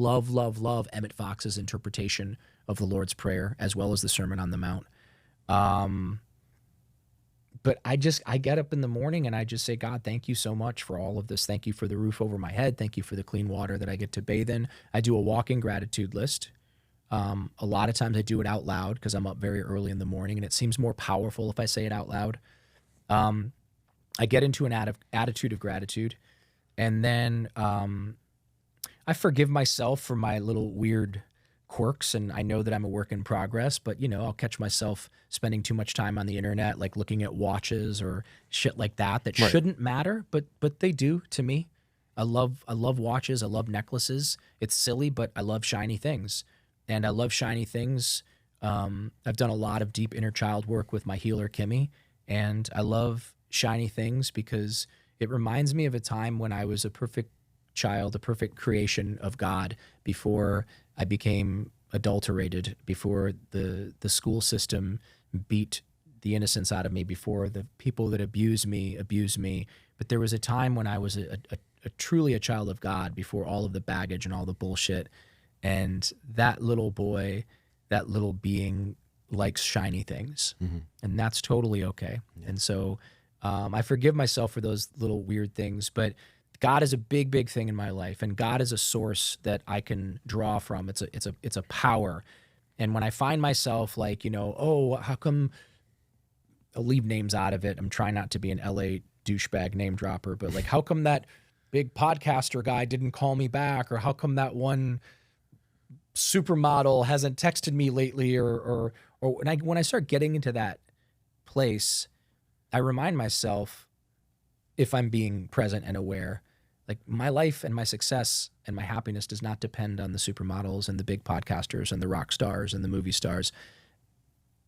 S2: Emmett Fox's interpretation of the Lord's Prayer, as well as the Sermon on the Mount. But I get up in the morning and I just say, God, thank you so much for all of this. Thank you for the roof over my head. Thank you for the clean water that I get to bathe in. I do a walking gratitude list. A lot of times I do it out loud because I'm up very early in the morning and it seems more powerful if I say it out loud. I get into an attitude of gratitude, and then I forgive myself for my little weird quirks, and I know that I'm a work in progress, but I'll catch myself spending too much time on the internet, like looking at watches or shit like that
S1: Right.
S2: shouldn't matter, but they do to me. I love watches. I love necklaces. It's silly, but I love shiny things. And I love shiny things. I've done a lot of deep inner child work with my healer, Kimmy, and I love shiny things because it reminds me of a time when I was a perfect child, a perfect creation of God before I became adulterated, before the school system beat the innocence out of me, before the people that abused me. But there was a time when I was a truly a child of God before all of the baggage and all the bullshit. And that little boy, that little being likes shiny things. And that's totally okay. Yeah. And so I forgive myself for those little weird things, but God is a big, big thing in my life. And God is a source that I can draw from. It's a power. And when I find myself like, oh, how come, I'll leave names out of it. I'm trying not to be an LA douchebag name dropper, but like, how come that big podcaster guy didn't call me back? Or how come that one supermodel hasn't texted me lately, or when I start getting into that place, I remind myself, if I'm being present and aware, like my life and my success and my happiness does not depend on the supermodels and the big podcasters and the rock stars and the movie stars,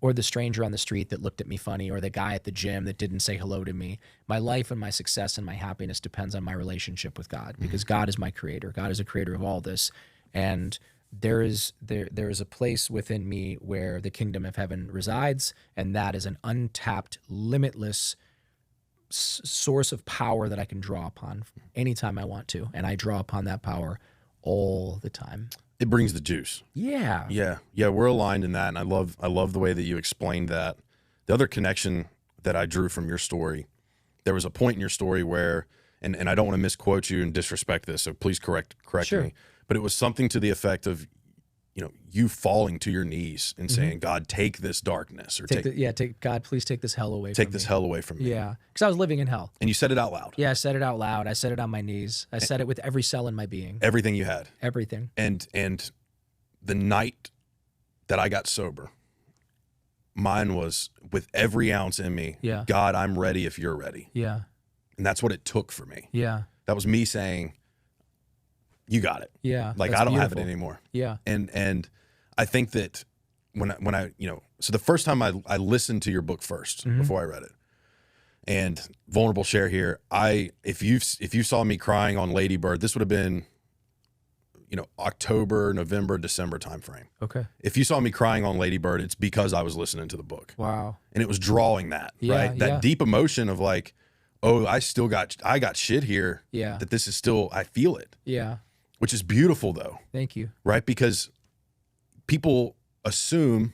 S2: or the stranger on the street that looked at me funny, or the guy at the gym that didn't say hello to me. My life and my success and my happiness depends on my relationship with God, because God is my creator. God is the creator of all this. And there is a place within me where the kingdom of heaven resides, and that is an untapped, limitless source of power that I can draw upon anytime I want to, and I draw upon that power all the time.
S1: It brings the juice.
S2: Yeah.
S1: We're aligned in that, and I love the way that you explained that. The other connection that I drew from your story, there was a point in your story where, and I don't want to misquote you and disrespect this, so please correct
S2: Sure.
S1: me. But it was something to the effect of, you falling to your knees and saying, God, take this darkness, or
S2: take God, please take this hell away from me.
S1: Take this hell away from me.
S2: Yeah, because I was living in hell.
S1: And you said it out loud.
S2: Yeah, I said it out loud. I said it on my knees. I said it with every cell in my being.
S1: Everything you had.
S2: Everything.
S1: And the night that I got sober, mine was with every ounce in me.
S2: Yeah.
S1: God, I'm ready if you're ready.
S2: Yeah.
S1: And that's what it took for me.
S2: Yeah.
S1: That was me saying, you got it.
S2: Yeah.
S1: Like,
S2: that's
S1: I don't
S2: beautiful.
S1: have it anymore.
S2: Yeah.
S1: And I think that when I so the first time I listened to your book first before I read it, and vulnerable share here, if you saw me crying on Lady Bird, this would have been, October, November, December timeframe.
S2: Okay.
S1: If you saw me crying on Lady Bird, it's because I was listening to the book.
S2: Wow.
S1: And it was drawing that, right? That deep emotion of like, oh, I got shit here.
S2: Yeah.
S1: That this is still, I feel it.
S2: Yeah.
S1: Which is beautiful though.
S2: Thank you.
S1: Right? Because people assume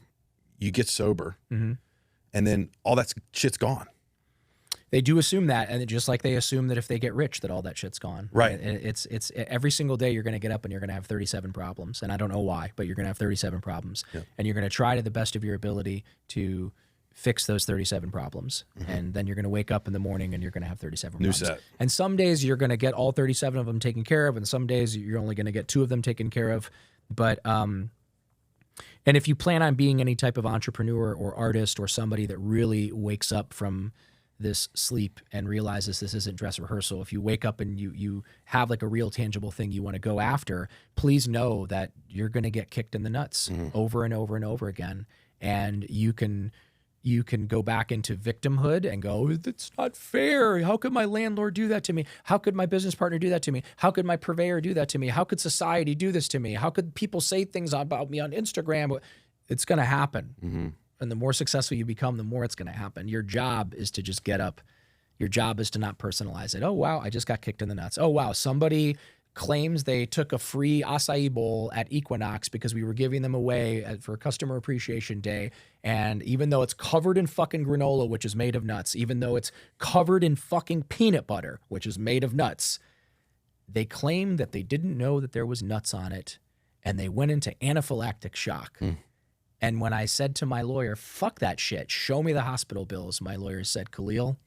S1: you get sober and then all that shit's gone.
S2: They do assume that, and just like they assume that if they get rich, that all that shit's gone.
S1: Right.
S2: It's every single day you're going to get up and you're going to have 37 problems, and I don't know why, but you're going to have 37 problems, and you're going to try to the best of your ability to fix those 37 problems, and then you're going to wake up in the morning and you're going to have 37
S1: New
S2: problems.
S1: set.
S2: And some days you're going to get all 37 of them taken care of, and some days you're only going to get 2 of them taken care of. But and if you plan on being any type of entrepreneur or artist or somebody that really wakes up from this sleep and realizes this isn't dress rehearsal, if you wake up and you have like a real tangible thing you want to go after, please know that you're going to get kicked in the nuts over and over and over again. And you can go back into victimhood and go, that's not fair. How could my landlord do that to me? How could my business partner do that to me? How could my purveyor do that to me? How could society do this to me? How could people say things about me on Instagram? It's going to happen. And the more successful you become, the more it's going to happen. Your job is to just get up. Your job is to not personalize it. Oh, wow, I just got kicked in the nuts. Oh, wow, somebody claims they took a free acai bowl at Equinox because we were giving them away for Customer Appreciation Day. And even though it's covered in fucking granola, which is made of nuts, even though it's covered in fucking peanut butter, which is made of nuts, they claim that they didn't know that there was nuts on it. And they went into anaphylactic shock. And when I said to my lawyer, fuck that shit, show me the hospital bills, my lawyer said, Khalil,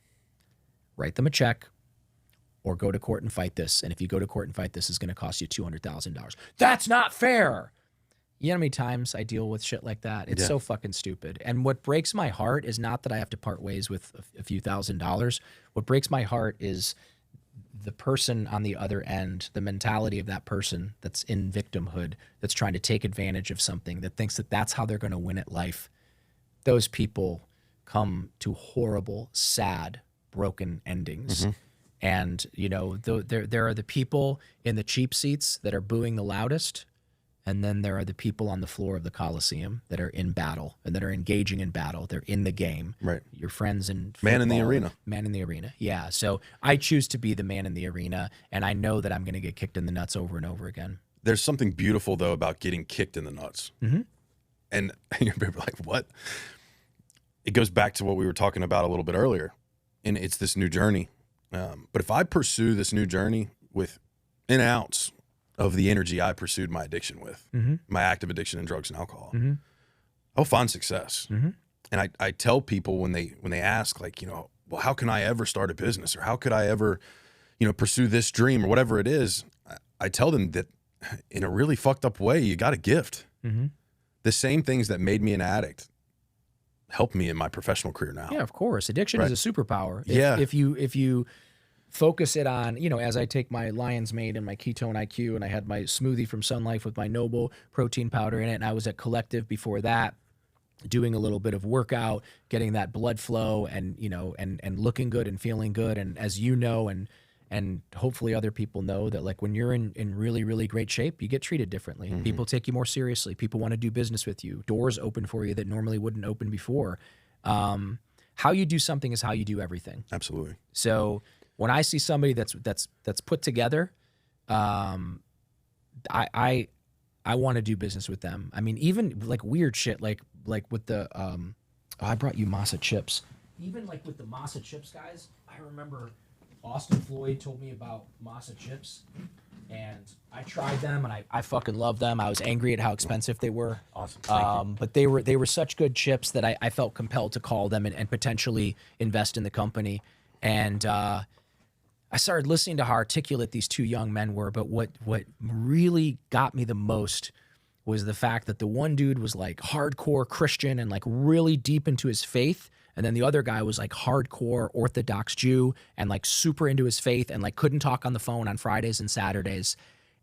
S2: write them a check or go to court and fight this. And if you go to court and fight this, it's going to cost you $200,000. That's not fair. You know how many times I deal with shit like that? It's so fucking stupid. And what breaks my heart is not that I have to part ways with a few $1,000s. What breaks my heart is the person on the other end, the mentality of that person that's in victimhood, that's trying to take advantage of something, that thinks that that's how they're going to win at life. Those people come to horrible, sad, broken endings. And, you know, there are the people in the cheap seats that are booing the loudest. And then there are the people on the floor of the Coliseum that are in battle and that are engaging in battle. They're in the game. Right. Your friends and
S1: man in the arena.
S2: Man in the arena. Yeah. So I choose to be the man in the arena, and I know that I'm going to get kicked in the nuts over and over again.
S1: There's something beautiful though about getting kicked in the nuts. And you're like, what? It goes back to what we were talking about a little bit earlier, and it's this new journey. But if I pursue this new journey with an ounce of the energy I pursued my addiction with, my active addiction in drugs and alcohol, I'll find success. And I tell people when they ask, like, you know, well, how can I ever start a business, or how could I ever, you know, pursue this dream or whatever it is? I tell them that in a really fucked up way, you got a gift. The same things that made me an addict help me in my professional career now.
S2: Yeah, of course. Addiction is a superpower. If you focus it on, you know, as I take my Lion's Mane and my Ketone IQ, and I had my smoothie from Sun Life with my Noble protein powder in it, and I was at Collective before that, doing a little bit of workout, getting that blood flow, and, you know, and looking good and feeling good. And as you know, and hopefully other people know, that like when you're in really, really great shape, you get treated differently. People take you more seriously. People want to do business with you. Doors open for you that normally wouldn't open before. How you do something is how you do everything.
S1: Absolutely.
S2: So when I see somebody that's put together, I want to do business with them. I mean, even like weird shit, like with the I brought you masa chips. Even like with the masa chips guys, I remember Austin Floyd told me about masa chips, and I tried them, and I fucking loved them. I was angry at how expensive they were.
S1: Awesome.
S2: But they were such good chips that I felt compelled to call them and potentially invest in the company. And I started listening to how articulate these two young men were. But what really got me the most was the fact that the one dude was like hardcore Christian and like really deep into his faith. And then the other guy was like hardcore Orthodox Jew and like super into his faith and like couldn't talk on the phone on Fridays and Saturdays.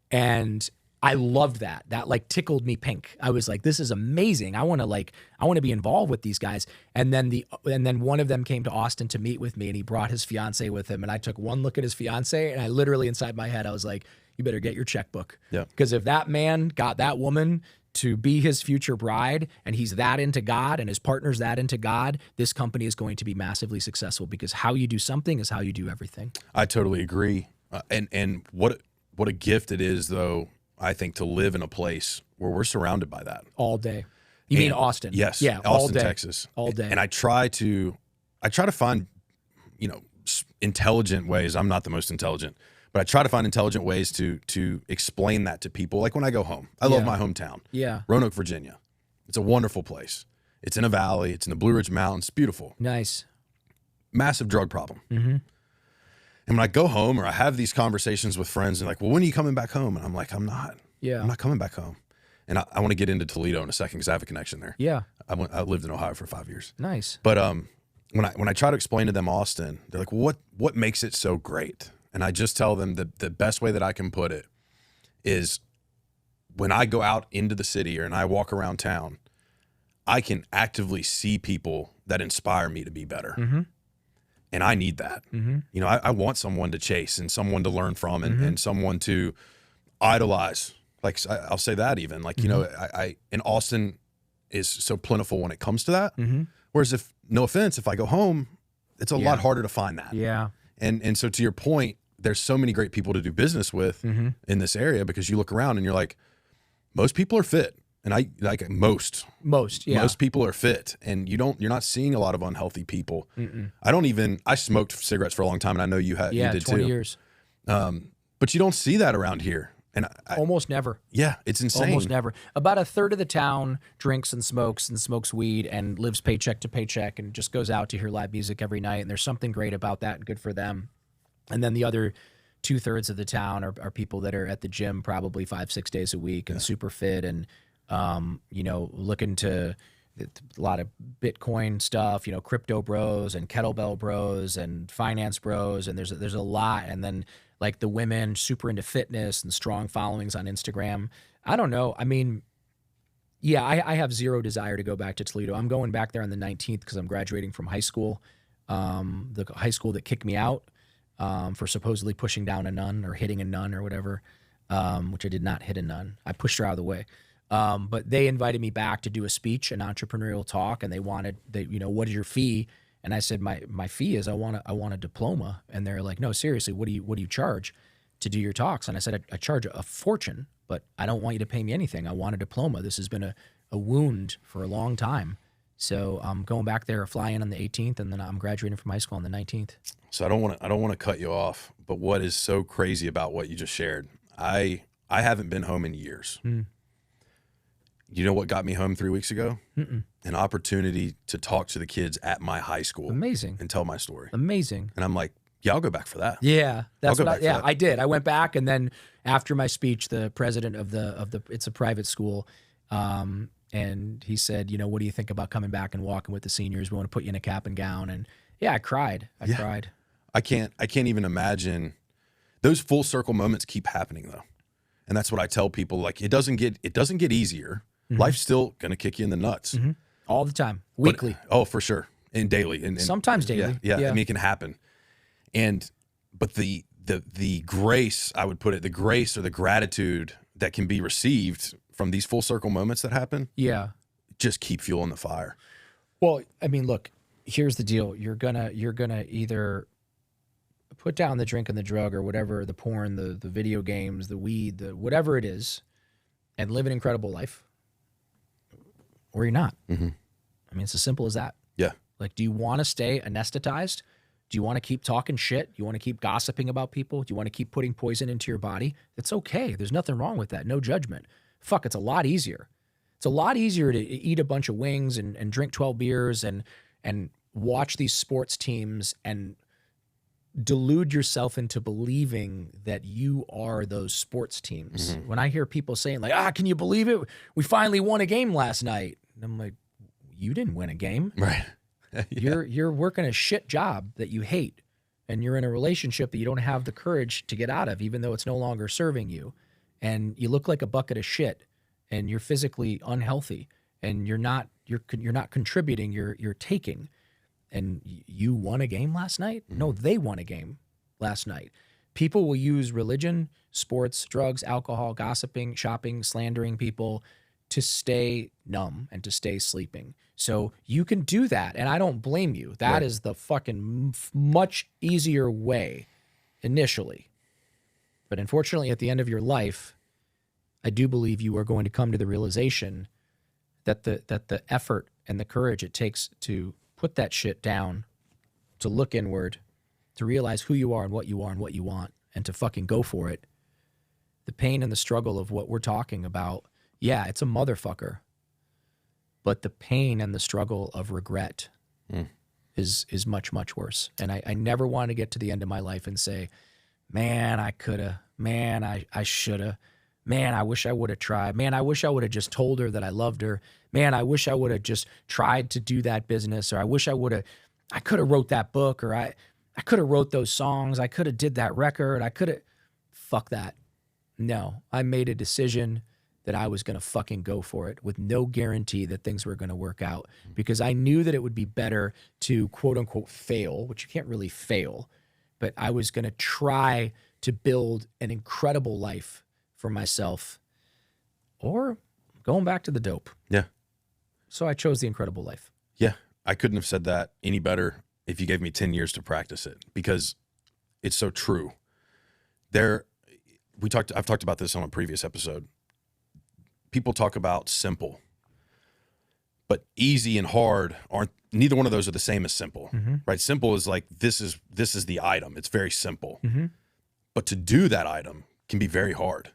S2: And I loved that. That like tickled me pink. I was like, this is amazing. I want to be involved with these guys. And then one of them came to Austin to meet with me, and he brought his fiance with him. And I took one look at his fiance, and I literally inside my head, I was like, you better get your checkbook. Yeah. Because if that man got that woman to be his future bride, and he's that into God, and his partner's that into God, this company is going to be massively successful, because how you do something is how you do everything.
S1: I totally agree. And what a gift it is, though, I think, to live in a place where we're surrounded by that
S2: all day. You mean Austin?
S1: Yes.
S2: Yeah.
S1: Austin,
S2: all day.
S1: Texas.
S2: All day.
S1: And I try to find, you know, intelligent ways. I'm not the most intelligent, but I try to find intelligent ways to explain that to people. Like when I go home, I love my hometown. Yeah. Roanoke, Virginia. It's a wonderful place. It's in a valley. It's in the Blue Ridge Mountains. Beautiful.
S2: Nice.
S1: Massive drug problem. And when I go home, or I have these conversations with friends, and like, well, when are you coming back home? And I'm like, I'm not coming back home. And I want to get into Toledo in a second, because I have a connection there. Yeah. I lived in Ohio for 5 years.
S2: Nice.
S1: But when I try to explain to them Austin, they're like, well, what makes it so great? And I just tell them that the best way that I can put it is when I go out into the city and I walk around town, I can actively see people that inspire me to be better.
S2: Mm-hmm.
S1: And I need that.
S2: Mm-hmm.
S1: You know, I want someone to chase and someone to learn from and someone to idolize. Like I'll say that even like, you know, I and Austin is so plentiful when it comes to that.
S2: Mm-hmm.
S1: Whereas no offense, if I go home, it's a lot harder to find that.
S2: Yeah.
S1: And so to your point, there's so many great people to do business with in this area because you look around and you're like, most people are fit. And I like most people are fit, and you're not seeing a lot of unhealthy people. I smoked cigarettes for a long time, and I know you did
S2: 20
S1: too.
S2: years.
S1: But you don't see that around here. And
S2: almost never.
S1: Yeah, it's insane.
S2: Almost never. About a third of the town drinks and smokes weed and lives paycheck to paycheck and just goes out to hear live music every night. And there's something great about that and good for them. And then the other 2/3 of the town are people that are at the gym probably 5-6 days a week and super fit and you know, looking to a lot of Bitcoin stuff, you know, crypto bros and kettlebell bros and finance bros. And there's a lot. And then like the women super into fitness and strong followings on Instagram. I don't know. I mean, yeah, I have zero desire to go back to Toledo. I'm going back there on the 19th because I'm graduating from high school. The high school that kicked me out for supposedly pushing down a nun or hitting a nun or whatever, which I did not hit a nun. I pushed her out of the way. But they invited me back to do a speech, an entrepreneurial talk, and they you know, what is your fee? And I said, my fee is I want a diploma. And they're like, no, seriously, what do you charge to do your talks? And I said, I charge a fortune, but I don't want you to pay me anything. I want a diploma. This has been a wound for a long time. So I'm going back there, fly in on the 18th, and then I'm graduating from high school on the 19th.
S1: So I don't want to cut you off, but what is so crazy about what you just shared? I haven't been home in years. You know what got me home 3 weeks ago? An opportunity to talk to the kids at my high school.
S2: Amazing.
S1: And tell my story.
S2: Amazing.
S1: And I'm like, yeah, I'll go back for that.
S2: Yeah, that's what
S1: that.
S2: I did. I went back, and then after my speech, the president of the it's a private school, and he said, you know, what do you think about coming back and walking with the seniors? We want to put you in a cap and gown. And yeah, I cried. I cried.
S1: I can't even imagine. Those full circle moments keep happening though, and that's what I tell people. Like it doesn't get easier. Life's still gonna kick you in the nuts
S2: all the time, weekly.
S1: For sure, and daily, and
S2: sometimes daily.
S1: Yeah. I mean, it can happen. But the grace, I would put it, the grace or the gratitude that can be received from these full circle moments that happen.
S2: Yeah,
S1: just keep fueling the fire.
S2: Well, I mean, look, here's the deal: you're gonna either put down the drink and the drug or whatever, the porn, the video games, the weed, the whatever it is, and live an incredible life. Or you're not. I mean, it's as simple as that.
S1: Yeah.
S2: Like, do you want to stay anesthetized? Do you want to keep talking shit? Do you want to keep gossiping about people? Do you want to keep putting poison into your body? It's okay. There's nothing wrong with that. No judgment. Fuck, it's a lot easier. It's a lot easier to eat a bunch of wings and drink 12 beers and watch these sports teams and delude yourself into believing that you are those sports teams. When I hear people saying like, can you believe it? We finally won a game last night. And I'm like, you didn't win a game.
S1: Right.
S2: You're working a shit job that you hate. And you're in a relationship that you don't have the courage to get out of, even though it's no longer serving you. And you look like a bucket of shit and you're physically unhealthy and you're not contributing, you're taking. And you won a game last night? No, they won a game last night. People will use religion, sports, drugs, alcohol, gossiping, shopping, slandering people to stay numb and to stay sleeping. So you can do that, and I don't blame you. That is the fucking much easier way initially. But unfortunately, at the end of your life, I do believe you are going to come to the realization that the effort and the courage it takes to put that shit down, to look inward, to realize who you are and what you want, and to fucking go for it. The pain and the struggle of what we're talking about, yeah, it's a motherfucker. But the pain and the struggle of regret is much, much worse. And I never want to get to the end of my life and say, man, I coulda, man, I shoulda, man, I wish I would have tried. Man, I wish I would have just told her that I loved her. Man, I wish I would have just tried to do that business, or I wish I would have I could have wrote that book, or I could have wrote those songs. I could have did that record. I could have, fuck that. No, I made a decision that I was going to fucking go for it with no guarantee that things were going to work out, because I knew that it would be better to quote unquote fail, which you can't really fail, but I was going to try to build an incredible life for myself, or going back to the dope.
S1: Yeah.
S2: So I chose the incredible life.
S1: Yeah. I couldn't have said that any better if you gave me 10 years to practice it, because it's so true. I've talked about this on a previous episode. People talk about simple, but easy and hard neither one of those are the same as simple, right? Simple is like, this is the item. It's very simple, but to do that item can be very hard.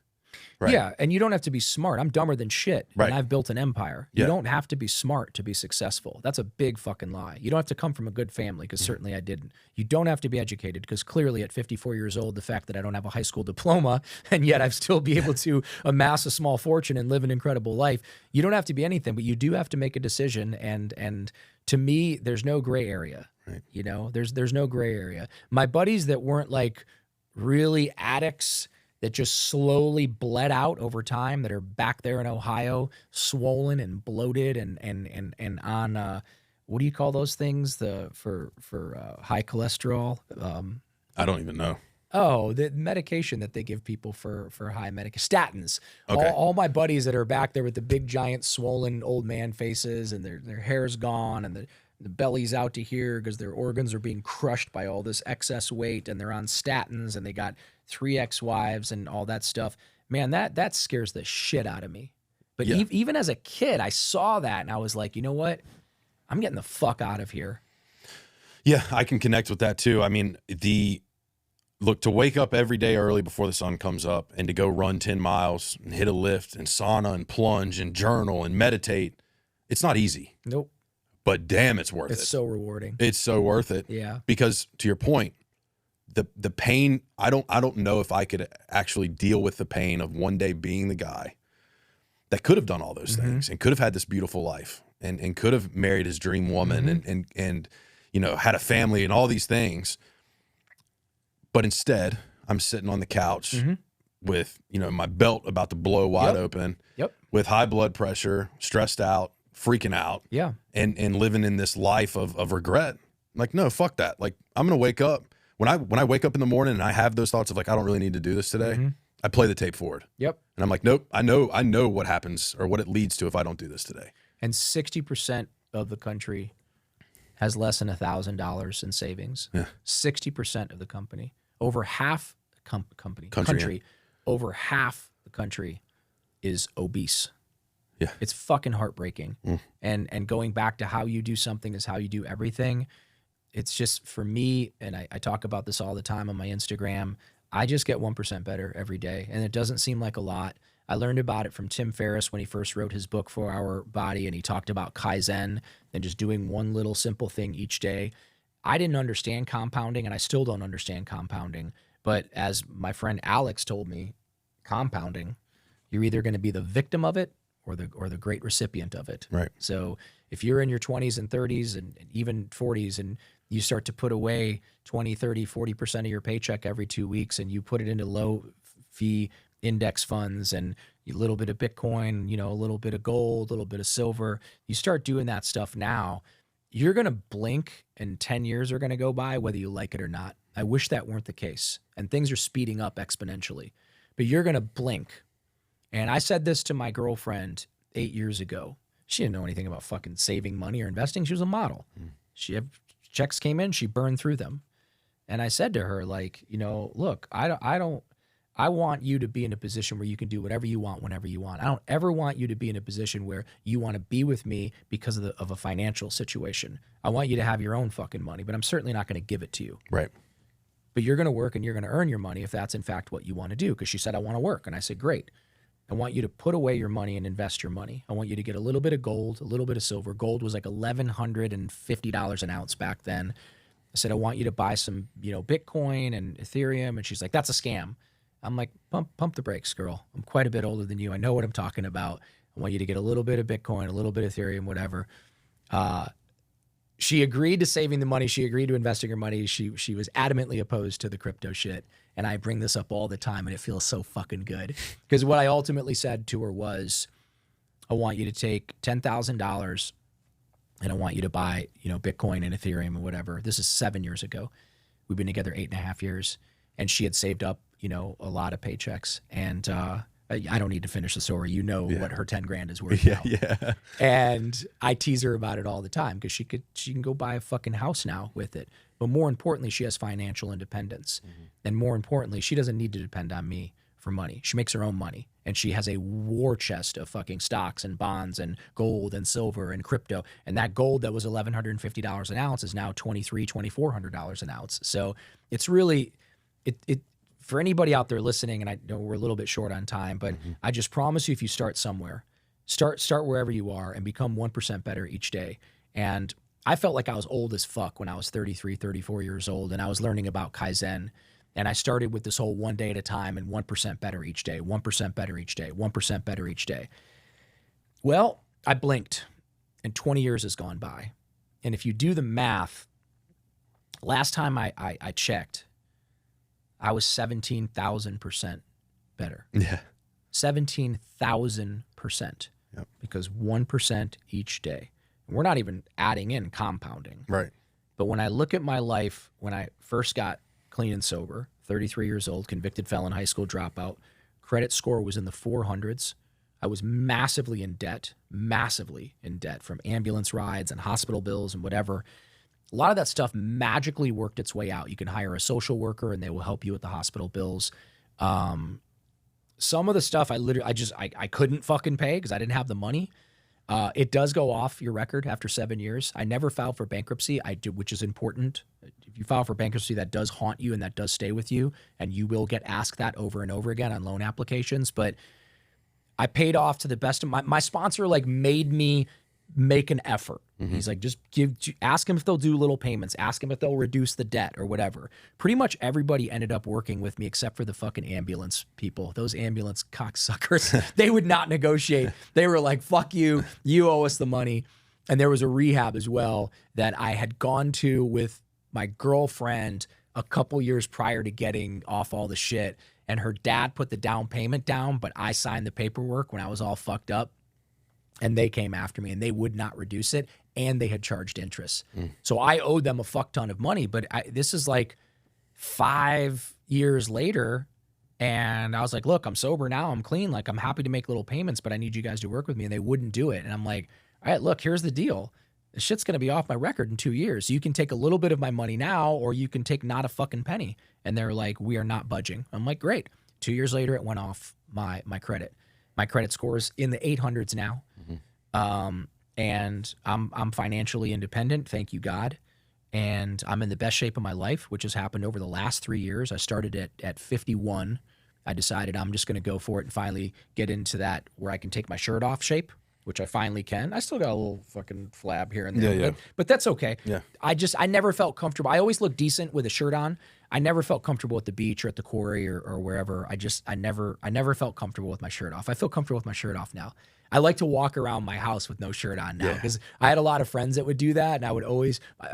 S1: Right.
S2: Yeah, and you don't have to be smart. I'm dumber than shit,
S1: right.
S2: And I've built an empire.
S1: Yeah.
S2: You don't have to be smart to be successful. That's a big fucking lie. You don't have to come from a good family, because certainly I didn't. You don't have to be educated, because clearly at 54 years old, the fact that I don't have a high school diploma and yet I've still be able to amass a small fortune and live an incredible life. You don't have to be anything, but you do have to make a decision. And to me, there's no gray area.
S1: Right.
S2: You know, there's no gray area. My buddies that weren't like really addicts, that just slowly bled out over time, that are back there in Ohio, swollen and bloated and on what do you call those things? For high cholesterol.
S1: I don't even know.
S2: Oh, the medication that they give people for high statins.
S1: Okay.
S2: All my buddies that are back there with the big giant swollen old man faces, and their hair's gone, and the belly's out to here because their organs are being crushed by all this excess weight, and they're on statins, and they got 3 ex-wives and all that stuff. Man, that scares the shit out of me. But
S1: Yeah.
S2: even as a kid, I saw that and I was like, you know what? I'm getting the fuck out of here.
S1: Yeah, I can connect with that too. I mean, look, to wake up every day early before the sun comes up and to go run 10 miles and hit a lift and sauna and plunge and journal and meditate, it's not easy.
S2: Nope.
S1: But damn, it's worth it.
S2: It's so rewarding.
S1: It's so worth it.
S2: Yeah.
S1: Because to your point, the pain, I don't know if I could actually deal with the pain of one day being the guy that could have done all those things and could have had this beautiful life and could have married his dream woman and you know, had a family and all these things. But instead, I'm sitting on the couch with, you know, my belt about to blow wide open, with high blood pressure, stressed out, freaking out, and living in this life of regret. Like, no, fuck that. Like, I'm gonna wake up. When I wake up in the morning and I have those thoughts of like, I don't really need to do this today, I play the tape forward. And I'm like, nope, I know what happens or what it leads to if I don't do this today.
S2: And 60% of the country has less than $1,000 in savings. 60% of the company, over half the country, over half the country is obese.
S1: Yeah.
S2: It's fucking heartbreaking. And going back to how you do something is how you do everything. It's just, for me, and I talk about this all the time on my Instagram, I just get 1% better every day. And it doesn't seem like a lot. I learned about it from Tim Ferriss when he first wrote his book, 4 Hour Body, and he talked about Kaizen and just doing one little simple thing each day. I didn't understand compounding, and I still don't understand compounding. But as my friend Alex told me, compounding, you're either going to be the victim of it or the great recipient of it.
S1: Right.
S2: So if you're in your 20s and 30s and even 40s and you start to put away 20, 30, 40% of your paycheck every 2 weeks, and you put it into low fee index funds and a little bit of Bitcoin, you know, a little bit of gold, a little bit of silver, you start doing that stuff now, you're going to blink and 10 years are going to go by, whether you like it or not. I wish that weren't the case. And things are speeding up exponentially, but you're going to blink. And I said this to my girlfriend 8 years ago. She didn't know anything about fucking saving money or investing. She was a model. She had checks came in, she burned through them. And I said to her, like, you know, look, I want you to be in a position where you can do whatever you want whenever you want. I don't ever want you to be in a position where you want to be with me because of a financial situation. I want you to have your own fucking money, but I'm certainly not going to give it to you.
S1: Right.
S2: But you're going to work and you're going to earn your money if that's in fact what you want to do. Because she said, I want to work. And I said, great. I want you to put away your money and invest your money. I want you to get a little bit of gold, a little bit of silver. Gold was like $1,150 an ounce back then. I said, I want you to buy some, you know, Bitcoin and Ethereum. And she's like, that's a scam. I'm like, pump the brakes, girl. I'm quite a bit older than you. I know what I'm talking about. I want you to get a little bit of Bitcoin, a little bit of Ethereum, whatever. she agreed to saving the money. She agreed to investing her money. She was adamantly opposed to the crypto shit. And I bring this up all the time, and it feels so fucking good. Because what I ultimately said to her was, I want you to take $10,000 and I want you to buy, Bitcoin and Ethereum and whatever. This is 7 years ago. We've been together 8.5 years. And she had saved up, a lot of paychecks. And I don't need to finish the story. What her 10 grand is worth now.
S1: Yeah.
S2: And I tease her about it all the time because she can go buy a fucking house now with it. But more importantly, she has financial independence. Mm-hmm. And more importantly, she doesn't need to depend on me for money. She makes her own money. And she has a war chest of fucking stocks and bonds and gold and silver and crypto. And that gold that was $1,150 an ounce is now $2,300, $2,400 an ounce. So it's really, it for anybody out there listening, and I know we're a little bit short on time, but mm-hmm. I just promise you, if you start somewhere, start wherever you are and become 1% better each day. And I felt like I was old as fuck when I was 33, 34 years old, and I was learning about Kaizen. And I started with this whole 1 day at a time and 1% better each day, 1% better each day, 1% better each day. Well, I blinked and 20 years has gone by. And if you do the math, last time I checked, I was 17,000% better.
S1: Yeah.
S2: 17,000%.
S1: Yep. Because
S2: 1% each day. And we're not even adding in compounding.
S1: Right.
S2: But when I look at my life, when I first got clean and sober, 33 years old, convicted felon, high school dropout, credit score was in the 400s. I was massively in debt from ambulance rides and hospital bills and whatever. A lot of that stuff magically worked its way out. You can hire a social worker and they will help you with the hospital bills. Some of the stuff I couldn't fucking pay because I didn't have the money. It does go off your record after 7 years. I never filed for bankruptcy, which is important. If you file for bankruptcy, that does haunt you and that does stay with you, and you will get asked that over and over again on loan applications. But I paid off to the best of my sponsor, made me make an effort. Mm-hmm. He's like, just ask him if they'll do little payments, ask him if they'll reduce the debt or whatever. Pretty much everybody ended up working with me except for the fucking ambulance people. Those ambulance cocksuckers, they would not negotiate. They were like, fuck you, you owe us the money. And there was a rehab as well that I had gone to with my girlfriend a couple years prior to getting off all the shit. And her dad put the down payment down, but I signed the paperwork when I was all fucked up. And they came after me and they would not reduce it. And they had charged interest. So I owed them a fuck ton of money. But this is 5 years later. And I was like, look, I'm sober now. I'm clean. I'm happy to make little payments, but I need you guys to work with me. And they wouldn't do it. And I'm like, all right, look, here's the deal. This shit's going to be off my record in 2 years. You can take a little bit of my money now, or you can take not a fucking penny. And they're like, we are not budging. I'm like, great. 2 years later, it went off my credit. My credit score is in the 800s now. Mm-hmm. And I'm financially independent, thank you, God. And I'm in the best shape of my life, which has happened over the last 3 years. I started at 51. I decided I'm just going to go for it and finally get into that where I can take my shirt off shape, which I finally can. I still got a little fucking flab here and there,
S1: yeah.
S2: But that's okay.
S1: Yeah.
S2: I never felt comfortable. I always look decent with a shirt on. I never felt comfortable at the beach or at the quarry or wherever. I never felt comfortable with my shirt off. I feel comfortable with my shirt off now. I like to walk around my house with no shirt on now because I had a lot of friends that would do that. And I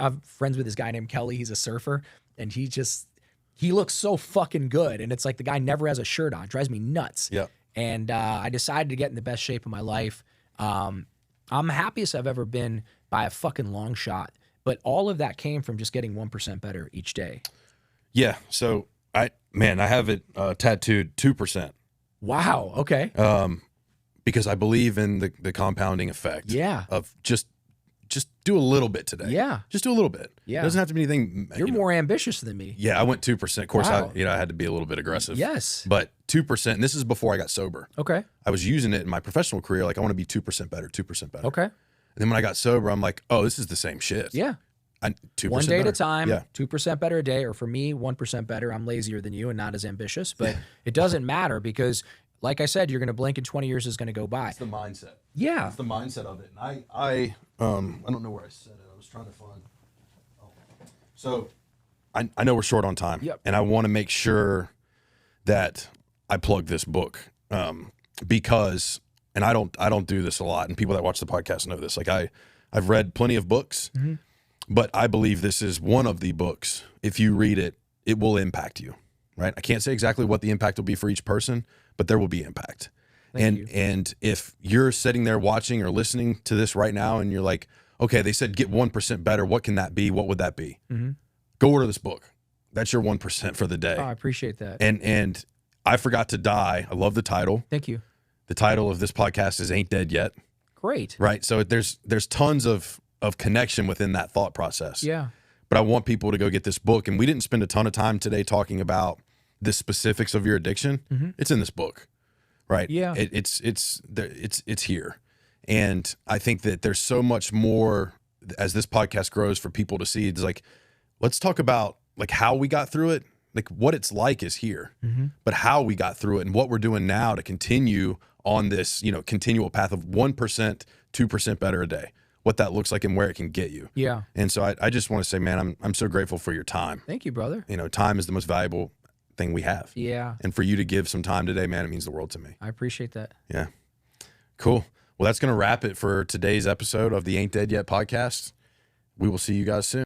S2: have friends with this guy named Kelly. He's a surfer and he looks so fucking good. And it's like the guy never has a shirt on. It drives me nuts.
S1: Yeah.
S2: And I decided to get in the best shape of my life. I'm the happiest I've ever been by a fucking long shot. But all of that came from just getting 1% better each day.
S1: Yeah. So I have it tattooed 2%.
S2: Wow. Okay.
S1: Because I believe in the compounding effect.
S2: Yeah.
S1: Of just do a little bit today.
S2: Yeah.
S1: Just do a little bit.
S2: Yeah.
S1: It doesn't have to be anything.
S2: You're more ambitious than me.
S1: Yeah, I went 2%. Of course,
S2: wow.
S1: I had to be a little bit aggressive.
S2: Yes.
S1: But 2%, and this is before I got sober.
S2: Okay.
S1: I was using it in my professional career. I want to be 2% better, 2% better.
S2: Okay.
S1: And then when I got sober, I'm like, oh, this is the same shit.
S2: Yeah.
S1: 2%
S2: 1 day
S1: better.
S2: at a time,
S1: yeah.
S2: 2% better a day, or for me, 1% better. I'm lazier than you and not as ambitious, but it doesn't matter because, like I said, you're going to blink and 20 years is going to go by.
S1: It's the mindset.
S2: Yeah.
S1: It's the mindset of it. And I don't know where I said it. I was trying to find. Oh. So I know we're short on time.
S2: Yep.
S1: And I want to make sure that I plug this book because, and I don't do this a lot, and people that watch the podcast know this. I've read plenty of books. Mm-hmm. But I believe this is one of the books. If you read it, it will impact you, right? I can't say exactly what the impact will be for each person, but there will be impact.
S2: Thank you.
S1: And if you're sitting there watching or listening to this right now and you're like, okay, they said get 1% better. What can that be? What would that be?
S2: Mm-hmm.
S1: Go order this book. That's your 1% for the day.
S2: Oh, I appreciate that.
S1: And I Forgot to Die. I love the title.
S2: Thank you.
S1: The title of this podcast is Ain't Dead Yet.
S2: Great.
S1: Right. So there's tons of connection within that thought process.
S2: Yeah.
S1: But I want people to go get this book. And we didn't spend a ton of time today talking about the specifics of your addiction.
S2: Mm-hmm.
S1: It's in this book. Right.
S2: Yeah.
S1: It's here. And I think that there's so much more as this podcast grows for people to see. It's like, let's talk about like how we got through it. Like what it's like is here,
S2: Mm-hmm.
S1: but how we got through it and what we're doing now to continue on this, continual path of 1%, 2% better a day, what that looks like and where it can get you.
S2: Yeah.
S1: And so I just want to say, man, I'm so grateful for your time.
S2: Thank you, brother.
S1: Time is the most valuable thing we have.
S2: Yeah.
S1: And for you to give some time today, man, it means the world to me.
S2: I appreciate that.
S1: Yeah. Cool. Well, that's going to wrap it for today's episode of the Ain't Dead Yet podcast. We will see you guys soon.